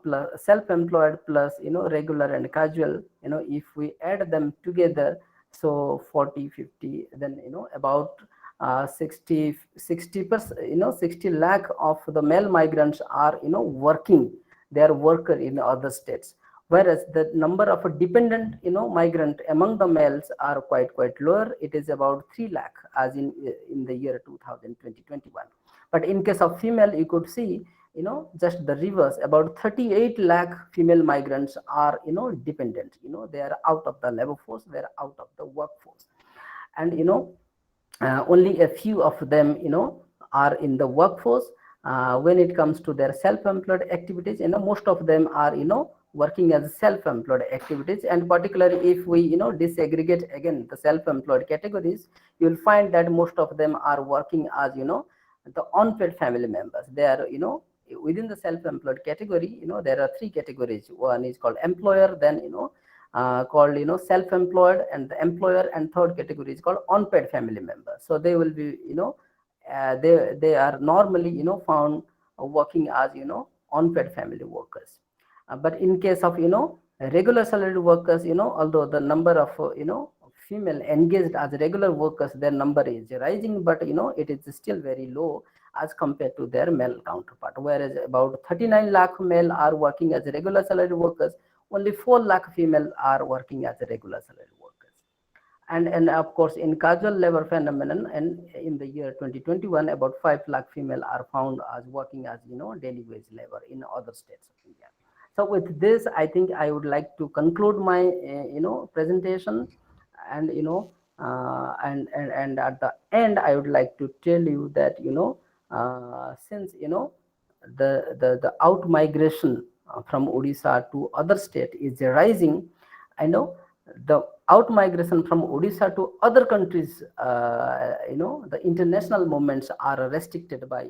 plus self-employed plus regular and casual, if we add them together, so 40 50, then about 60% 60 lakh of the male migrants are working, they are worker in other states. Whereas the number of a dependent migrant among the males are quite lower. It is about 3 lakh as in the year 2020-21. But in case of female, you could see just the reverse, about 38 lakh female migrants are dependent, they are out of the labor force, they are out of the workforce. And only a few of them are in the workforce. When it comes to their self-employed activities, most of them are working as self-employed activities. And particularly if we disaggregate again the self-employed categories, you will find that most of them are working as the unpaid family members. They are within the self-employed category, there are 3 categories. One is called employer, then called self-employed, and the employer, and third category is called unpaid family members. So they will be they are normally found working as unpaid family workers. But in case of regular salaried workers, although the number of female engaged as regular workers, their number is rising, but it is still very low as compared to their male counterpart. Whereas about 39 lakh male are working as regular salaried workers, only 4 lakh female are working as regular salaried workers. And of course in casual labor phenomenon, and in the year 2021 about 5 lakh female are found as working as daily wage labor in other states of India. So with this, I think I would like to conclude my presentation. And and at the end, I would like to tell you that since the out migration from Odisha to other state is rising, I know the out migration from Odisha to other countries, the international movements are restricted by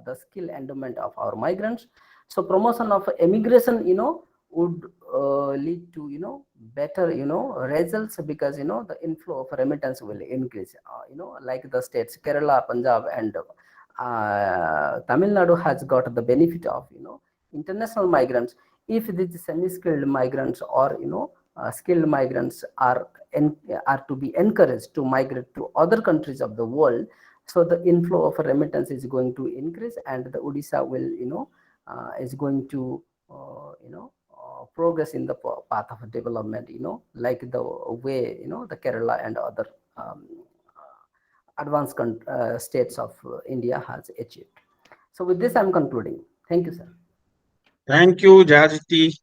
the skill endowment of our migrants. So promotion of immigration would lead to better results, because the inflow of remittance will increase. Like the states Kerala, Punjab, and Tamil Nadu has got the benefit of international migrants. If these semi-skilled migrants or skilled migrants are to be encouraged to migrate to other countries of the world, so the inflow of remittance is going to increase, and the Odisha will is going to progress in the path of development, like the way the Kerala and other advanced states of India has achieved. So with this, I'm concluding. Thank you, sir. Thank you, Jajati.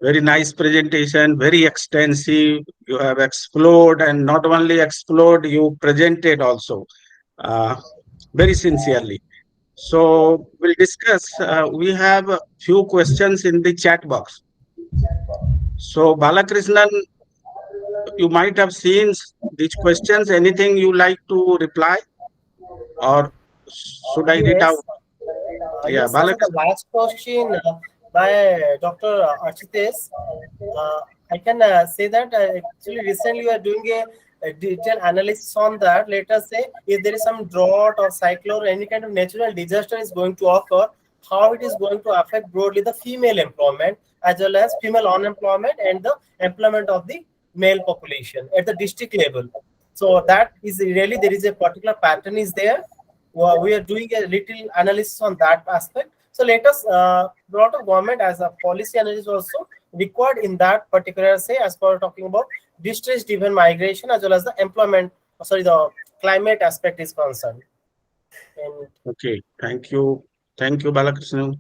Very nice presentation, very extensive. You have explored, and not only explored, you presented also very sincerely. So we'll discuss. We have a few questions in the chat box. So Balakrishnan, you might have seen these questions. Anything you like to reply, or should I read out? Yes, sir. The last question by Dr. Architesh. I can say that actually recently we are doing a detailed analysis on that. Let us say if there is some drought or cyclone or any kind of natural disaster is going to occur, how it is going to affect broadly the female employment as well as female unemployment and the employment of the male population at the district level. So that is really, there is a particular pattern is there we are doing a little analysis on that aspect. So let us, lot of government as a policy analysis also required in that particular, say, as per talking about distress driven migration as well as the employment, sorry, the climate aspect is concerned. And Okay, thank you. Thank you, Balakrishnan.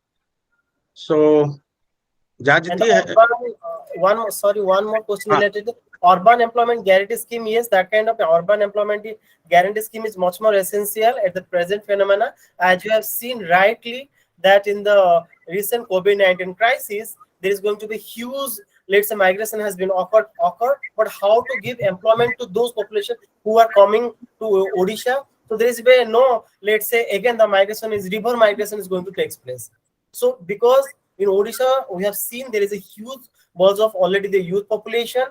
So, And Jajati, urban, one more question ah, related to urban employment guarantee scheme. Yes, that kind of urban employment guarantee scheme is much more essential at the present phenomena, as you have seen rightly that in the recent COVID-19 crisis, there is going to be huge, let's say, migration has been occurred, but how to give employment to those population who are coming to Odisha? So there is no, let's say, again, the migration is river migration is going to take place. So because in Odisha, we have seen there is a huge bulge of already the youth population.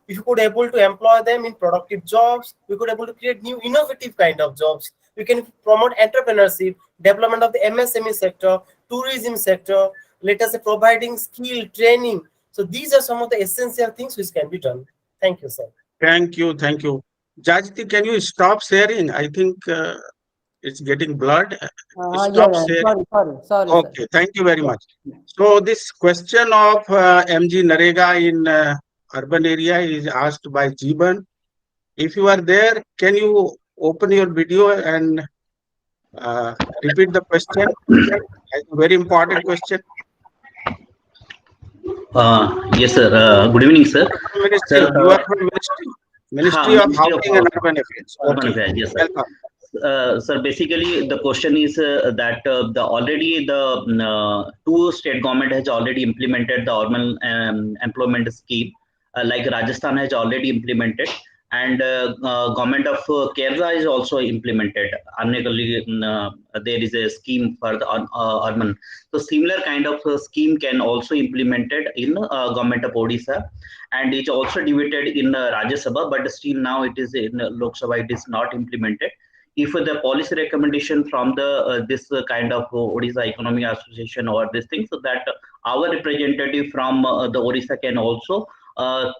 If you could able to employ them in productive jobs, we could able to create new innovative kind of jobs. We can promote entrepreneurship, development of the MSME sector, tourism sector, let us say providing skill training. So these are some of the essential things which can be done. Thank you, sir. thank you, thank you. Jajati, can you stop sharing? I think it's getting blurred. Stop Yeah. sharing. Sorry, sir. Okay, thank you very much. So this question of MG Narega in urban area is asked by Jeevan. If you are there, can you open your video and repeat the question? It's a very important question. Yes, sir. Good evening, sir. Ministry, Sir, you are from Ministry of Ministry of Housing and Urban Affairs. Urban Okay, Affairs. Yes, sir. welcome. Sir, basically the question is that the already the two state government has already implemented the urban employment scheme, like Rajasthan has already implemented, and government of Kerala is also implemented. Unequally, there is a scheme for the urban. So similar kind of scheme can also implemented in government of Odisha, and it's also debated in Rajya Sabha, but still now it is in Lok Sabha, it is not implemented. If the policy recommendation from the this kind of Odisha Economic Association or this thing, so that our representative from the Odisha can also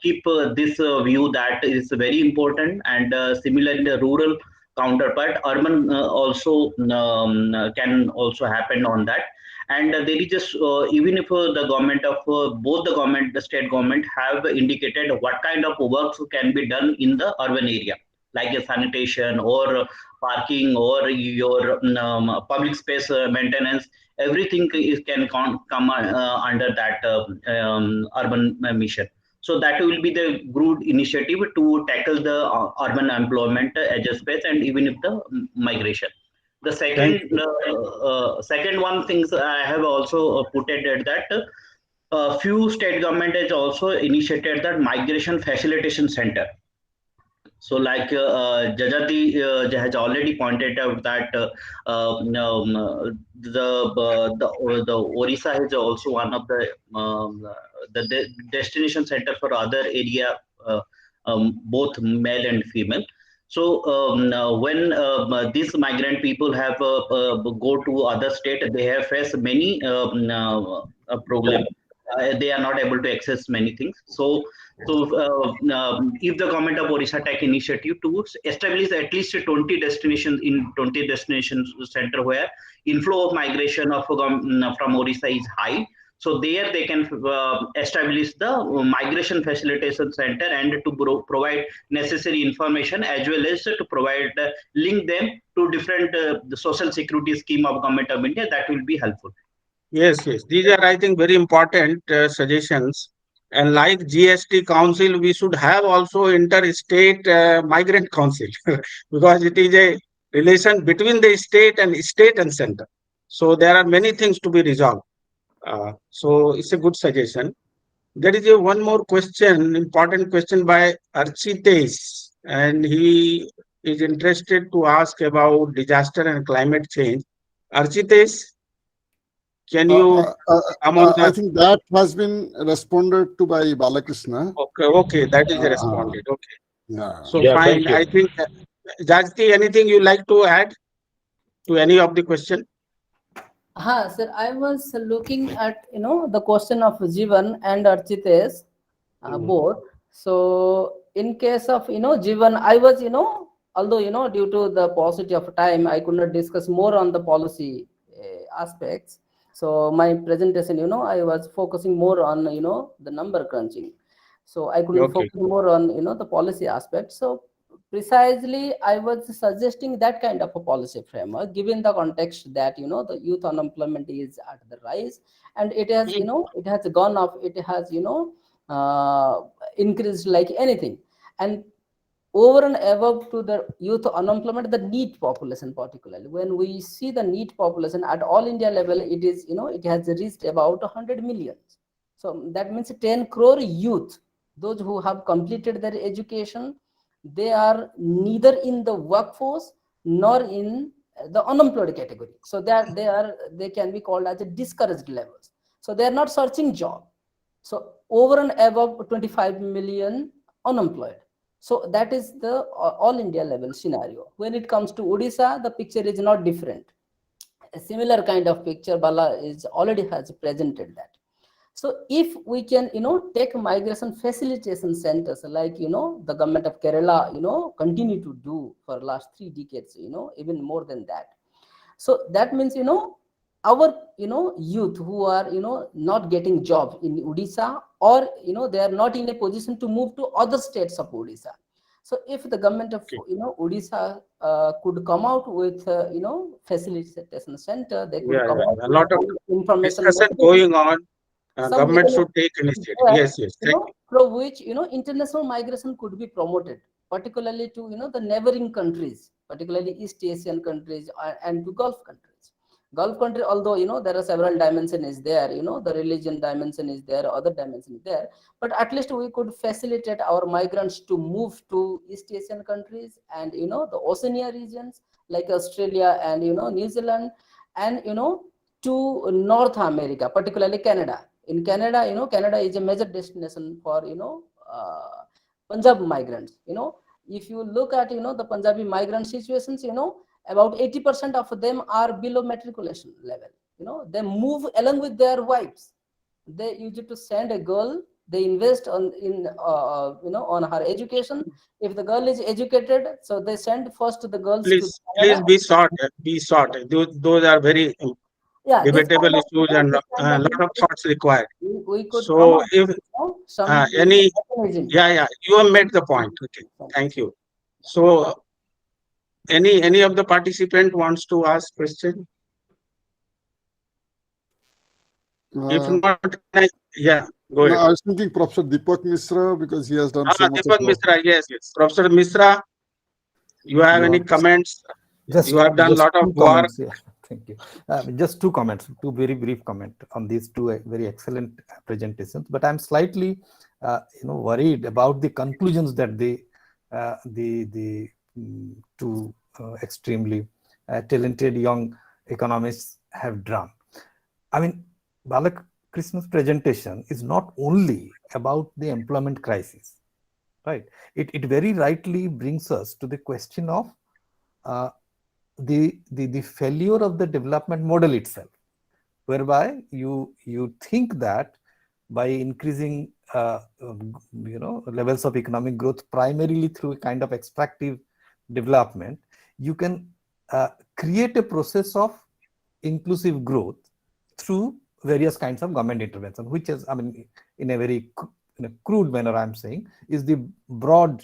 keep this view that is very important, and similar in the rural counterpart, urban also can also happen on that. And there is just even if the government of both the government, the state government have indicated what kind of works can be done in the urban area, like a sanitation or parking or your public space maintenance, everything can come under that urban mission. So that will be the good initiative to tackle the urban employment as a space, and even if the migration. The Thank second you. second one things I have also put it at that few state government has also initiated that migration facilitation center. So, like Jajati has already pointed out that the Orissa is also one of the destination center for other area, both male and female. So when these migrant people have go to other state, they have faced many problems. They are not able to access many things. So if the government of Odisha take initiative to establish at least 20 destinations in 20 destinations center where inflow of migration of from Odisha is high. So there they can establish the migration facilitation center and to provide necessary information, as well as to provide link them to different the social security scheme of government of India. That will be helpful. Yes, yes. These are, I think, very important suggestions. And like GST Council, we should have also Interstate Migrant Council because it is a relation between the state and center. So there are many things to be resolved. So it's a good suggestion. There is one more question, important question by Architesh, and he is interested to ask about disaster and climate change. Architesh, can you come on I the? think that has been responded to by Balakrishna. Okay, that is Uh, responded. Okay, yeah. so Yeah, fine. thank you. I think, Jajati, anything you like to add to any of the question? Sir, I was looking at the question of Jivan and Architesh both. So in case of Jivan, I was although due to the paucity of time, I could not discuss more on the policy aspects. So my presentation, I was focusing more on the number crunching. So I couldn't Okay. focus more on the policy aspect. So precisely I was suggesting that kind of a policy framework, given the context that the youth unemployment is at the rise, and it has it has gone up, it has increased like anything. And over and above to the youth unemployment, the NEET population particularly, when we see the NEET population at all India level, it is it has reached about 100 million. So that means 10 crore youth, those who have completed their education, they are neither in the workforce nor in the unemployed category. So that they can be called as a discouraged levels. So they are not searching job. So over and above 25 million unemployed. So that is the all India level scenario. When it comes to Odisha, the picture is not different. A similar kind of picture Bala is already has presented that. So if we can, take migration facilitation centers like, the government of Kerala, continue to do for last 3 decades, even more than that. So that means, our, youth who are, not getting job in Odisha, or, they are not in a position to move to other states of Odisha. So if the government of, Odisha could come out with, facilitation center, they could come out A with lot of information discussion going on. some Government level should take initiative. there, Yes, yes. Thank you. through which international migration could be promoted, particularly to the neighboring countries, particularly East Asian countries and to Gulf countries. Gulf country, although there are several dimensions is there, the religion dimension is there, other dimension is there, but at least we could facilitate our migrants to move to East Asian countries and the Oceania regions like Australia and New Zealand, and to North America, particularly Canada. In Canada, Canada is a major destination for Punjab migrants. If you look at the Punjabi migrant situations, about 80% of them are below matriculation level. They move along with their wives. They used to send a girl, they invest on her education. If the girl is educated, so they send first the girls to Please Canada. be short. Be short. Those are very Yeah, this debatable kind of, issues and this a kind of, lot of thoughts required. we could come So up if with some any, mechanism. yeah, you have made the point. Okay, thank you. So any of the participant wants to ask question? If not, yeah, go No, ahead. I was thinking Professor Deepak Misra, because he has done so much Deepak of work. Misra, yes. Professor Misra, you have any comments? You have done a lot of work. Comments, yeah. Thank you. Just 2 comments, 2 very brief comments on these 2 very excellent presentations. But I'm slightly, worried about the conclusions that the 2 extremely talented young economists have drawn. I mean, Balakrishna's presentation is not only about the employment crisis, right? It very rightly brings us to the question of the failure of the development model itself, whereby you think that by increasing levels of economic growth primarily through a kind of extractive development, you can create a process of inclusive growth through various kinds of government intervention, which is, in a very crude manner, I'm saying, is the broad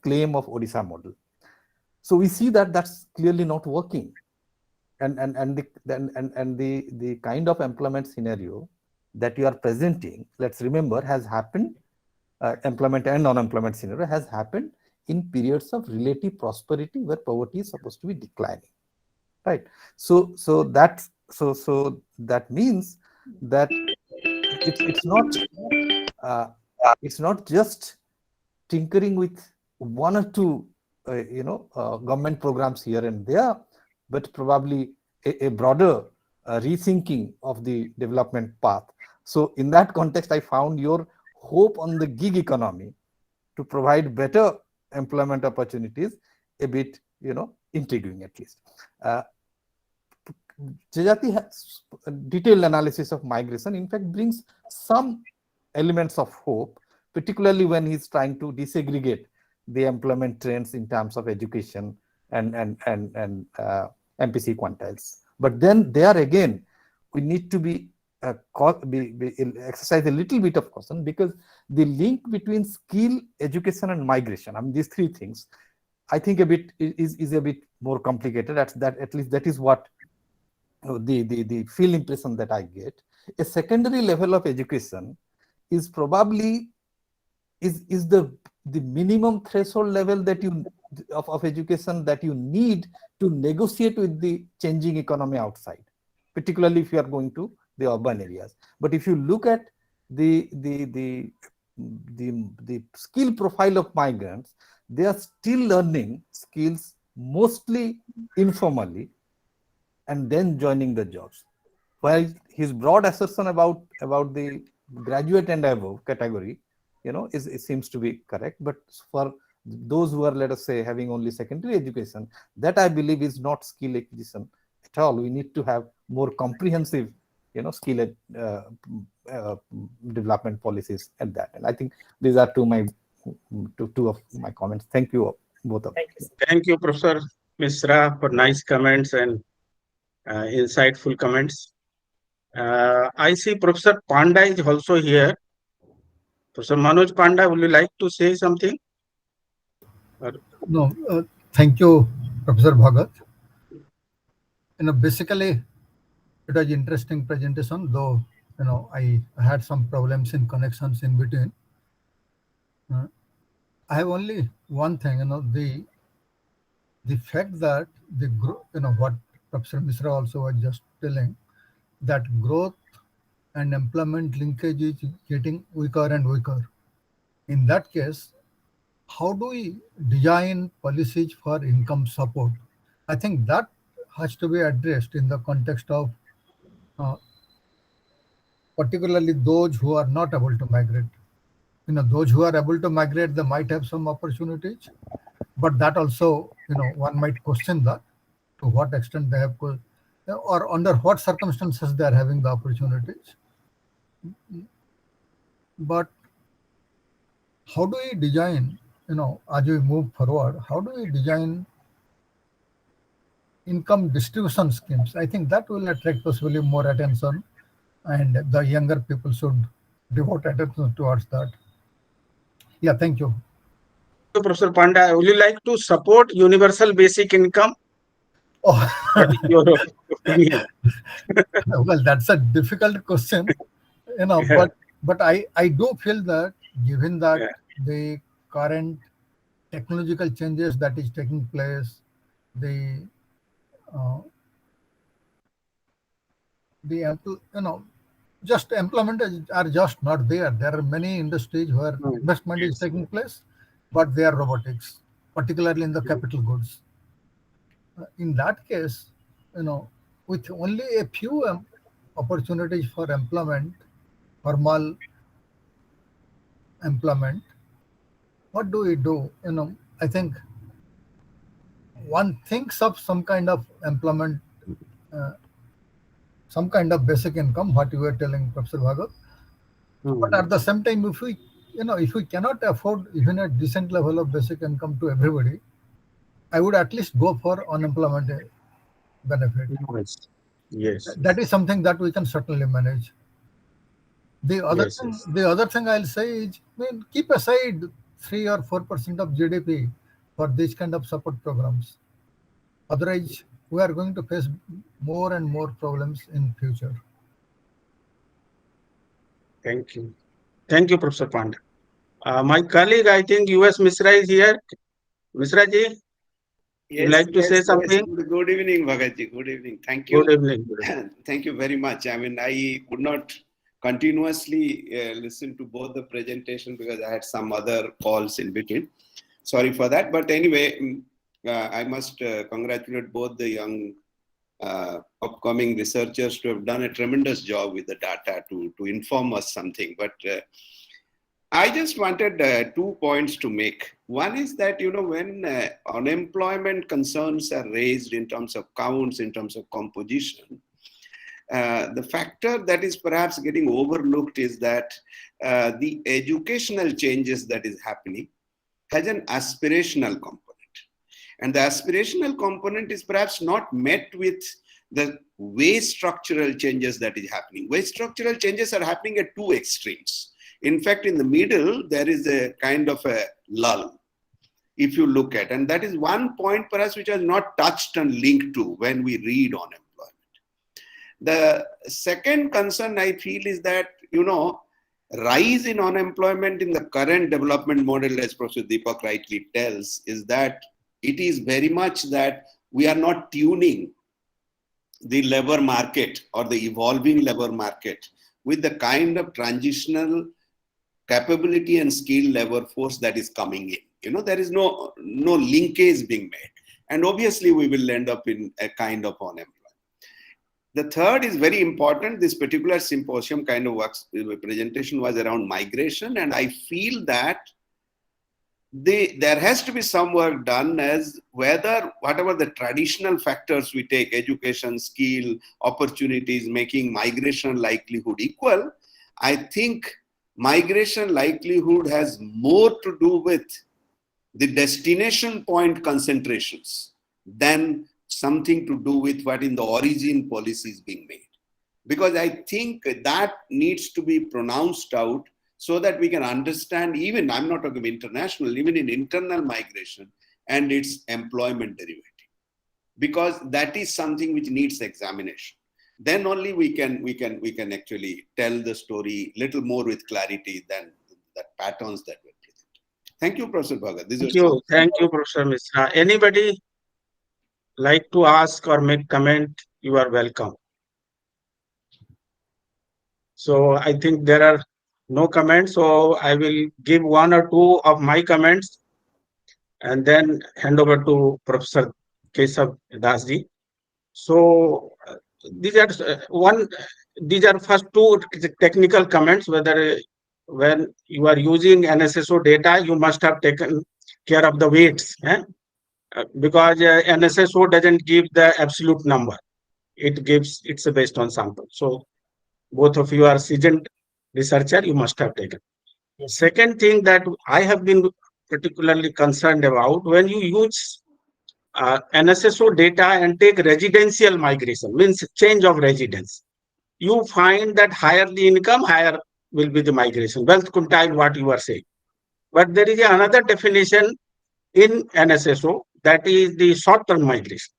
claim of Odisha model. So we see that that's clearly not working, and the kind of employment scenario that you are presenting, let's remember, has happened. Employment and non-employment scenario has happened in periods of relative prosperity where poverty is supposed to be declining, right? So that means that it's not just tinkering with 1 or 2 government programs here and there, but probably a broader rethinking of the development path. So in that context, I found your hope on the gig economy to provide better employment opportunities a bit, intriguing at least. Jajati has a detailed analysis of migration, in fact, brings some elements of hope, particularly when he's trying to disaggregate the employment trends in terms of education and MPC quantiles. But then there again, we need to exercise a little bit of caution, because the link between skill, education, and migration, I mean, these three things, I think is a bit more complicated. At least that is what the feel impression that I get. A secondary level of education is probably is the minimum threshold level that of education that you need to negotiate with the changing economy outside, particularly if you are going to the urban areas. But if you look at the skill profile of migrants, they are still learning skills mostly informally and then joining the jobs. While his broad assertion about the graduate and above category, it seems to be correct. But for those who are, let us say, having only secondary education, that I believe is not skill acquisition at all. We need to have more comprehensive, skill development policies at that. And I think these are two of my comments. Thank you, both of you. Thank you, Professor Misra, for nice comments and insightful comments. I see Professor Panda is also here. Professor Manoj Panda, would you like to say something? No, thank you, Professor Bhagat. Basically, it was interesting presentation, though, I had some problems in connections in between. I have only one thing, the fact that the group, what Professor Misra also was just telling, that growth and employment linkage is getting weaker and weaker. In that case, how do we design policies for income support? I think that has to be addressed in the context of particularly those who are not able to migrate. Those who are able to migrate, they might have some opportunities, but that also, one might question that, to what extent they have, or under what circumstances they are having the opportunities. But how do we design, as we move forward, how do we design income distribution schemes? I think that will attract possibly more attention, and the younger people should devote attention towards that. Yeah, thank you. Professor Panda, would you like to support universal basic income? Oh. What is your opinion? Well, that's a difficult question, Yeah. but I do feel that, given that the current technological changes that is taking place, just employment are just not there. There are many industries where investment is taking place, but they are robotics, particularly in the capital goods. In that case, with only a few opportunities for employment, formal employment, what do we do? I think one thinks of some kind of employment, some kind of basic income, what you were telling, Professor Bhagat. But at the same time, if we cannot afford even a decent level of basic income to everybody, I would at least go for unemployment benefit. Yes. That is something that we can certainly manage. The other thing I'll say is, keep aside 3 or 4% of GDP for these kind of support programs. Otherwise, we are going to face more and more problems in future. Thank you. Thank you, Professor Panda. My colleague, I think US Misra is here. Misra ji, would you like to say something? Yes. Good evening, Bhagatji. Good evening. Thank you. Good evening. Thank you very much. I mean, I could not continuously listen to both the presentation because I had some other calls in between. Sorry for that. But anyway, I must congratulate both the young upcoming researchers to have done a tremendous job with the data to inform us something. But I just wanted 2 points to make. One is that, when unemployment concerns are raised in terms of counts, in terms of composition, the factor that is perhaps getting overlooked is that the educational changes that is happening has an aspirational component. And the aspirational component is perhaps not met with the wage structural changes that is happening. Wage structural changes are happening at two extremes. In fact, in the middle, there is a kind of a lull, if you look at. And that is one point perhaps which was not touched and linked to when we read on employment. The second concern I feel is that, rise in unemployment in the current development model, as Professor Deepak rightly tells, is that it is very much that we are not tuning the labor market or the evolving labor market with the kind of transitional capability and skilled labor force that is coming in. There is no linkage being made. And obviously we will end up in a kind of unemployment. The third is very important. This particular symposium kind of works, the presentation was around migration, and I feel that there has to be some work done as whether whatever the traditional factors we take, education, skill, opportunities, making migration likelihood equal, I think migration likelihood has more to do with the destination point concentrations than something to do with what in the origin policy is being made. Because I think that needs to be pronounced out so that we can understand, even, I'm not talking international, even in internal migration and its employment derivative. Because that is something which needs examination. Then only we can actually tell the story little more with clarity than the patterns that were presented. Thank you, Professor Bhagat. Thank you, Professor Misra. Anybody like to ask or make comment? You are welcome. So I think there are no comments, so I will give one or two of my comments and then hand over to Professor Kesav Dasji. So these are first two technical comments. Whether when you are using NSSO data, you must have taken care of the weights, because NSSO doesn't give the absolute number. It's based on sample. So both of you are seasoned researcher, you must have taken. Yes. Second thing that I have been particularly concerned about, when you use NSSO data and take residential migration, means change of residence, you find that higher the income, higher will be the migration, wealth quintile, what you are saying. But there is another definition in NSSO, that is the short-term migration.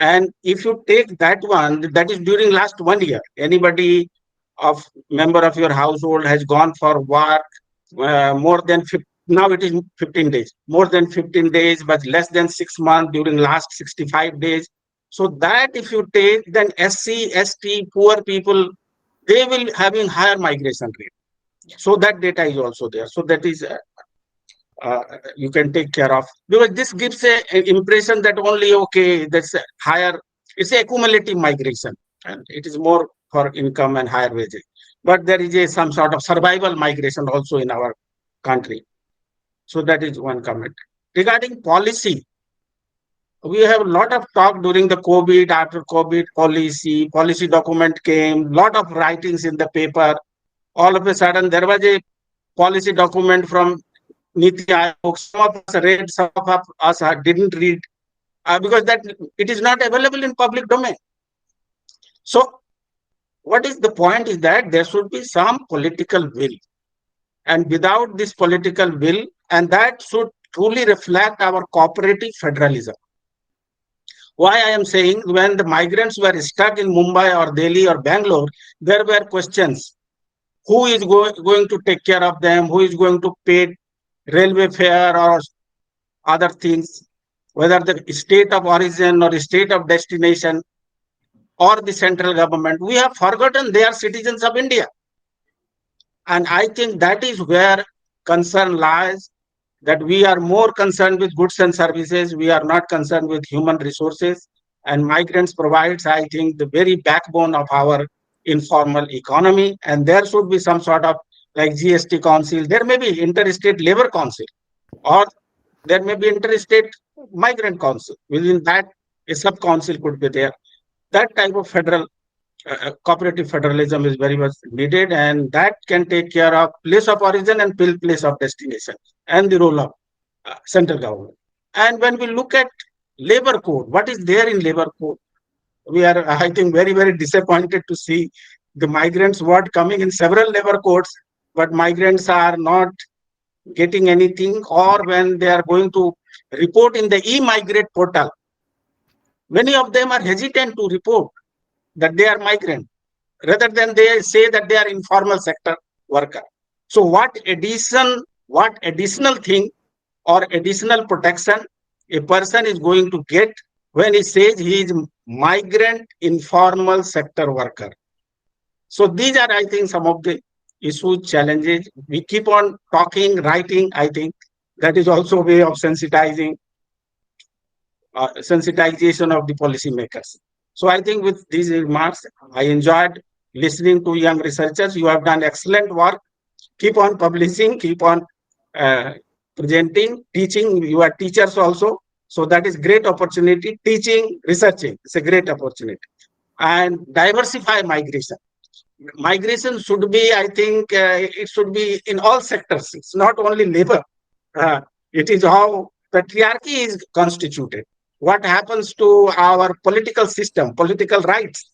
And if you take that one, that is during last 1 year, anybody of member of your household has gone for work more than now it is 15 days, more than 15 days, but less than 6 months during last 65 days. So that if you take, then SC, ST, poor people, they will having higher migration rate. So that data is also there. So that is you can take care of, because this gives an impression that only, okay, that's higher, it's a cumulative migration and it is more for income and higher wages. But there is some sort of survival migration also in our country. So that is one comment. Regarding policy, we have a lot of talk during the COVID, after COVID policy document came, lot of writings in the paper. All of a sudden, there was a policy document from Niti Aayog. Some of us read, some of us didn't read, because that it is not available in public domain. So what is the point is that there should be some political will. And without this political will, and that should truly reflect our cooperative federalism. Why I am saying, when the migrants were stuck in Mumbai or Delhi or Bangalore, there were questions. Who is going to take care of them? Who is going to pay railway fare or other things? Whether the state of origin or state of destination or the central government. We have forgotten they are citizens of India. And I think that is where concern lies, that we are more concerned with goods and services. We are not concerned with human resources. And migrants provides, I think, the very backbone of our informal economy. And there should be some sort of like GST council. There may be interstate labor council, or there may be interstate migrant council. Within that, a sub council could be there. That type of federal cooperative federalism is very much needed, and that can take care of place of origin and place of destination and the roll-up. central government. And when we look at labor code, what is there in labor code? We are, I think, very, very disappointed to see the migrants word coming in several labor codes, but migrants are not getting anything, or when they are going to report in the e-migrate portal, many of them are hesitant to report that they are migrant, rather than they say that they are informal sector worker. So what additional thing or additional protection a person is going to get when he says he is migrant informal sector worker? So these are, I think, some of the issues, challenges. We keep on talking, writing. I think that is also a way of sensitization of the policymakers. So I think with these remarks, I enjoyed listening to young researchers. You have done excellent work. Keep on publishing, keep on presenting, teaching. You are teachers also. So that is great opportunity. Teaching, researching, it's a great opportunity. And diversify migration. Migration should be, I think, it should be in all sectors. It's not only labor. It is how patriarchy is constituted. What happens to our political system, political rights,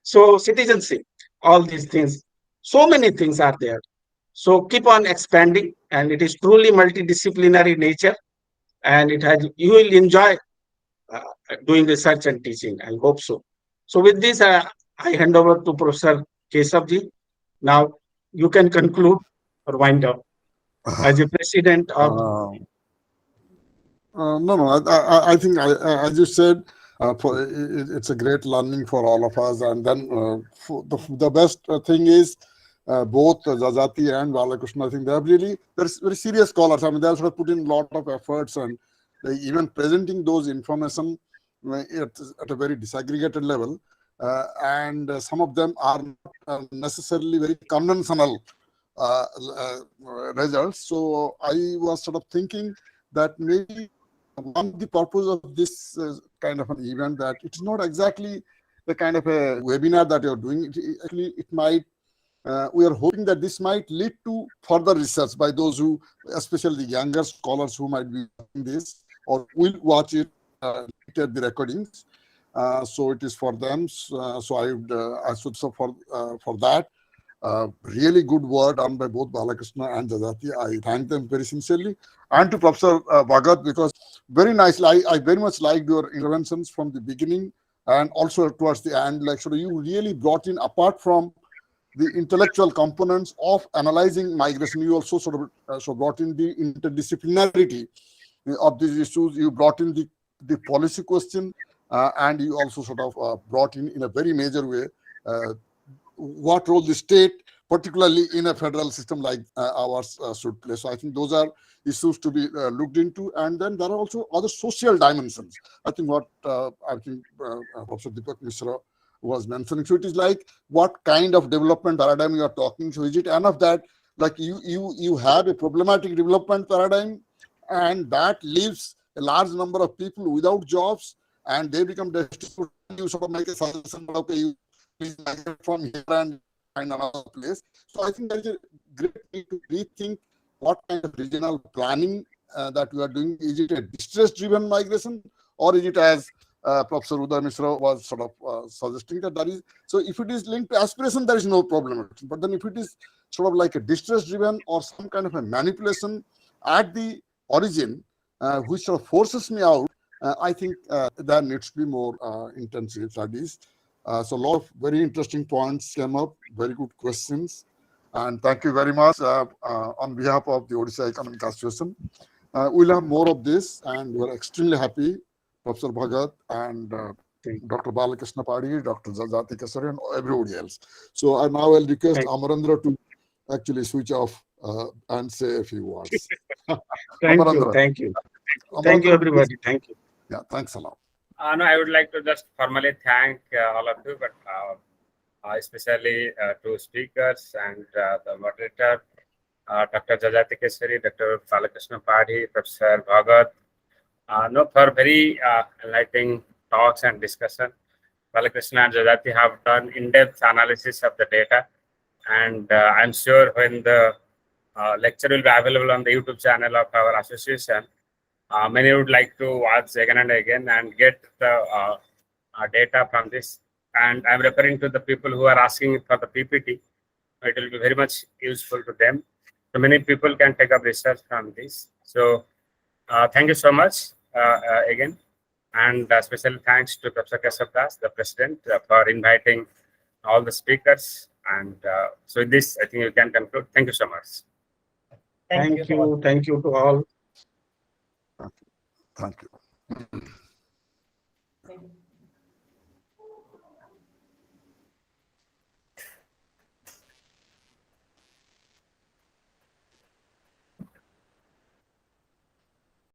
so citizenship, all these things. So many things are there. So keep on expanding, and it is truly multidisciplinary nature, and you will enjoy doing research and teaching. I hope so. So with this, I hand over to Professor Kesavji. Now you can conclude or wind up as a president of. No. I think, as you said, it's a great learning for all of us. And then the best thing is both Jajati and Balakrishna, I think they're very serious scholars. I mean, they also put in a lot of efforts, and even presenting those information at a very disaggregated level. And some of them are not necessarily very conventional results. So I was sort of thinking that maybe one of the purpose of this kind of an event, that it's not exactly the kind of a webinar that you're doing. It might, we are hoping that this might lead to further research by those who, especially the younger scholars who might be watching this or will watch it later, the recordings. So it is for them. So I should say for that. Really good work done by both Balakrishna and Jajati. I thank them very sincerely. And to Professor Bhagat, because very nicely, I very much liked your interventions from the beginning and also towards the end. Like, so you really brought in, apart from the intellectual components of analyzing migration, you also sort of brought in the interdisciplinarity of these issues. You brought in the policy question, and you also sort of brought in a very major way what role the state, particularly in a federal system like ours, should play. So I think those are issues to be looked into. And then there are also other social dimensions. I think what Professor Deepak Mishra was mentioning. So it is like, what kind of development paradigm you are talking. So is it enough that like you have a problematic development paradigm, and that leaves a large number of people without jobs, and they become destitute? You sort of make a suggestion, but okay, you please migrate from here and find another place. So I think there is a great need to rethink what kind of regional planning that we are doing. Is it a distress-driven migration, or is it, as Professor Uday Mishra was sort of suggesting, that there is, so if it is linked to aspiration, there is no problem. But then if it is sort of like a distress-driven or some kind of a manipulation at the origin, which sort of forces me out, I think there needs to be more intensive studies. So a lot of very interesting points came up, very good questions. And thank you very much on behalf of the Odisha Economic Association. We'll have more of this, and we're extremely happy, Professor Bhagat and Dr. Balakrishna Padi, Dr. Jajati Parida, and everybody else. So I now will request Amarendra to actually switch off and say a few words. Thank you, everybody. Thank you. Yeah, thanks a lot. No, I would like to just formally thank all of you, but especially two speakers and the moderator, Dr. Jajati Parida, Dr. Balakrishna Padi, Professor Bhagat, for very enlightening talks and discussion. Balakrishna and Jajati have done in-depth analysis of the data, and I'm sure when the lecture will be available on the YouTube channel of our association. Many would like to watch again and again and get the data from this. And I'm referring to the people who are asking for the PPT. It will be very much useful to them. So many people can take up research from this. So thank you so much again. And special thanks to Professor Keshav Das, the president, for inviting all the speakers. And so with this, I think you can conclude. Thank you so much. Thank you. Thank you to all. Thank you.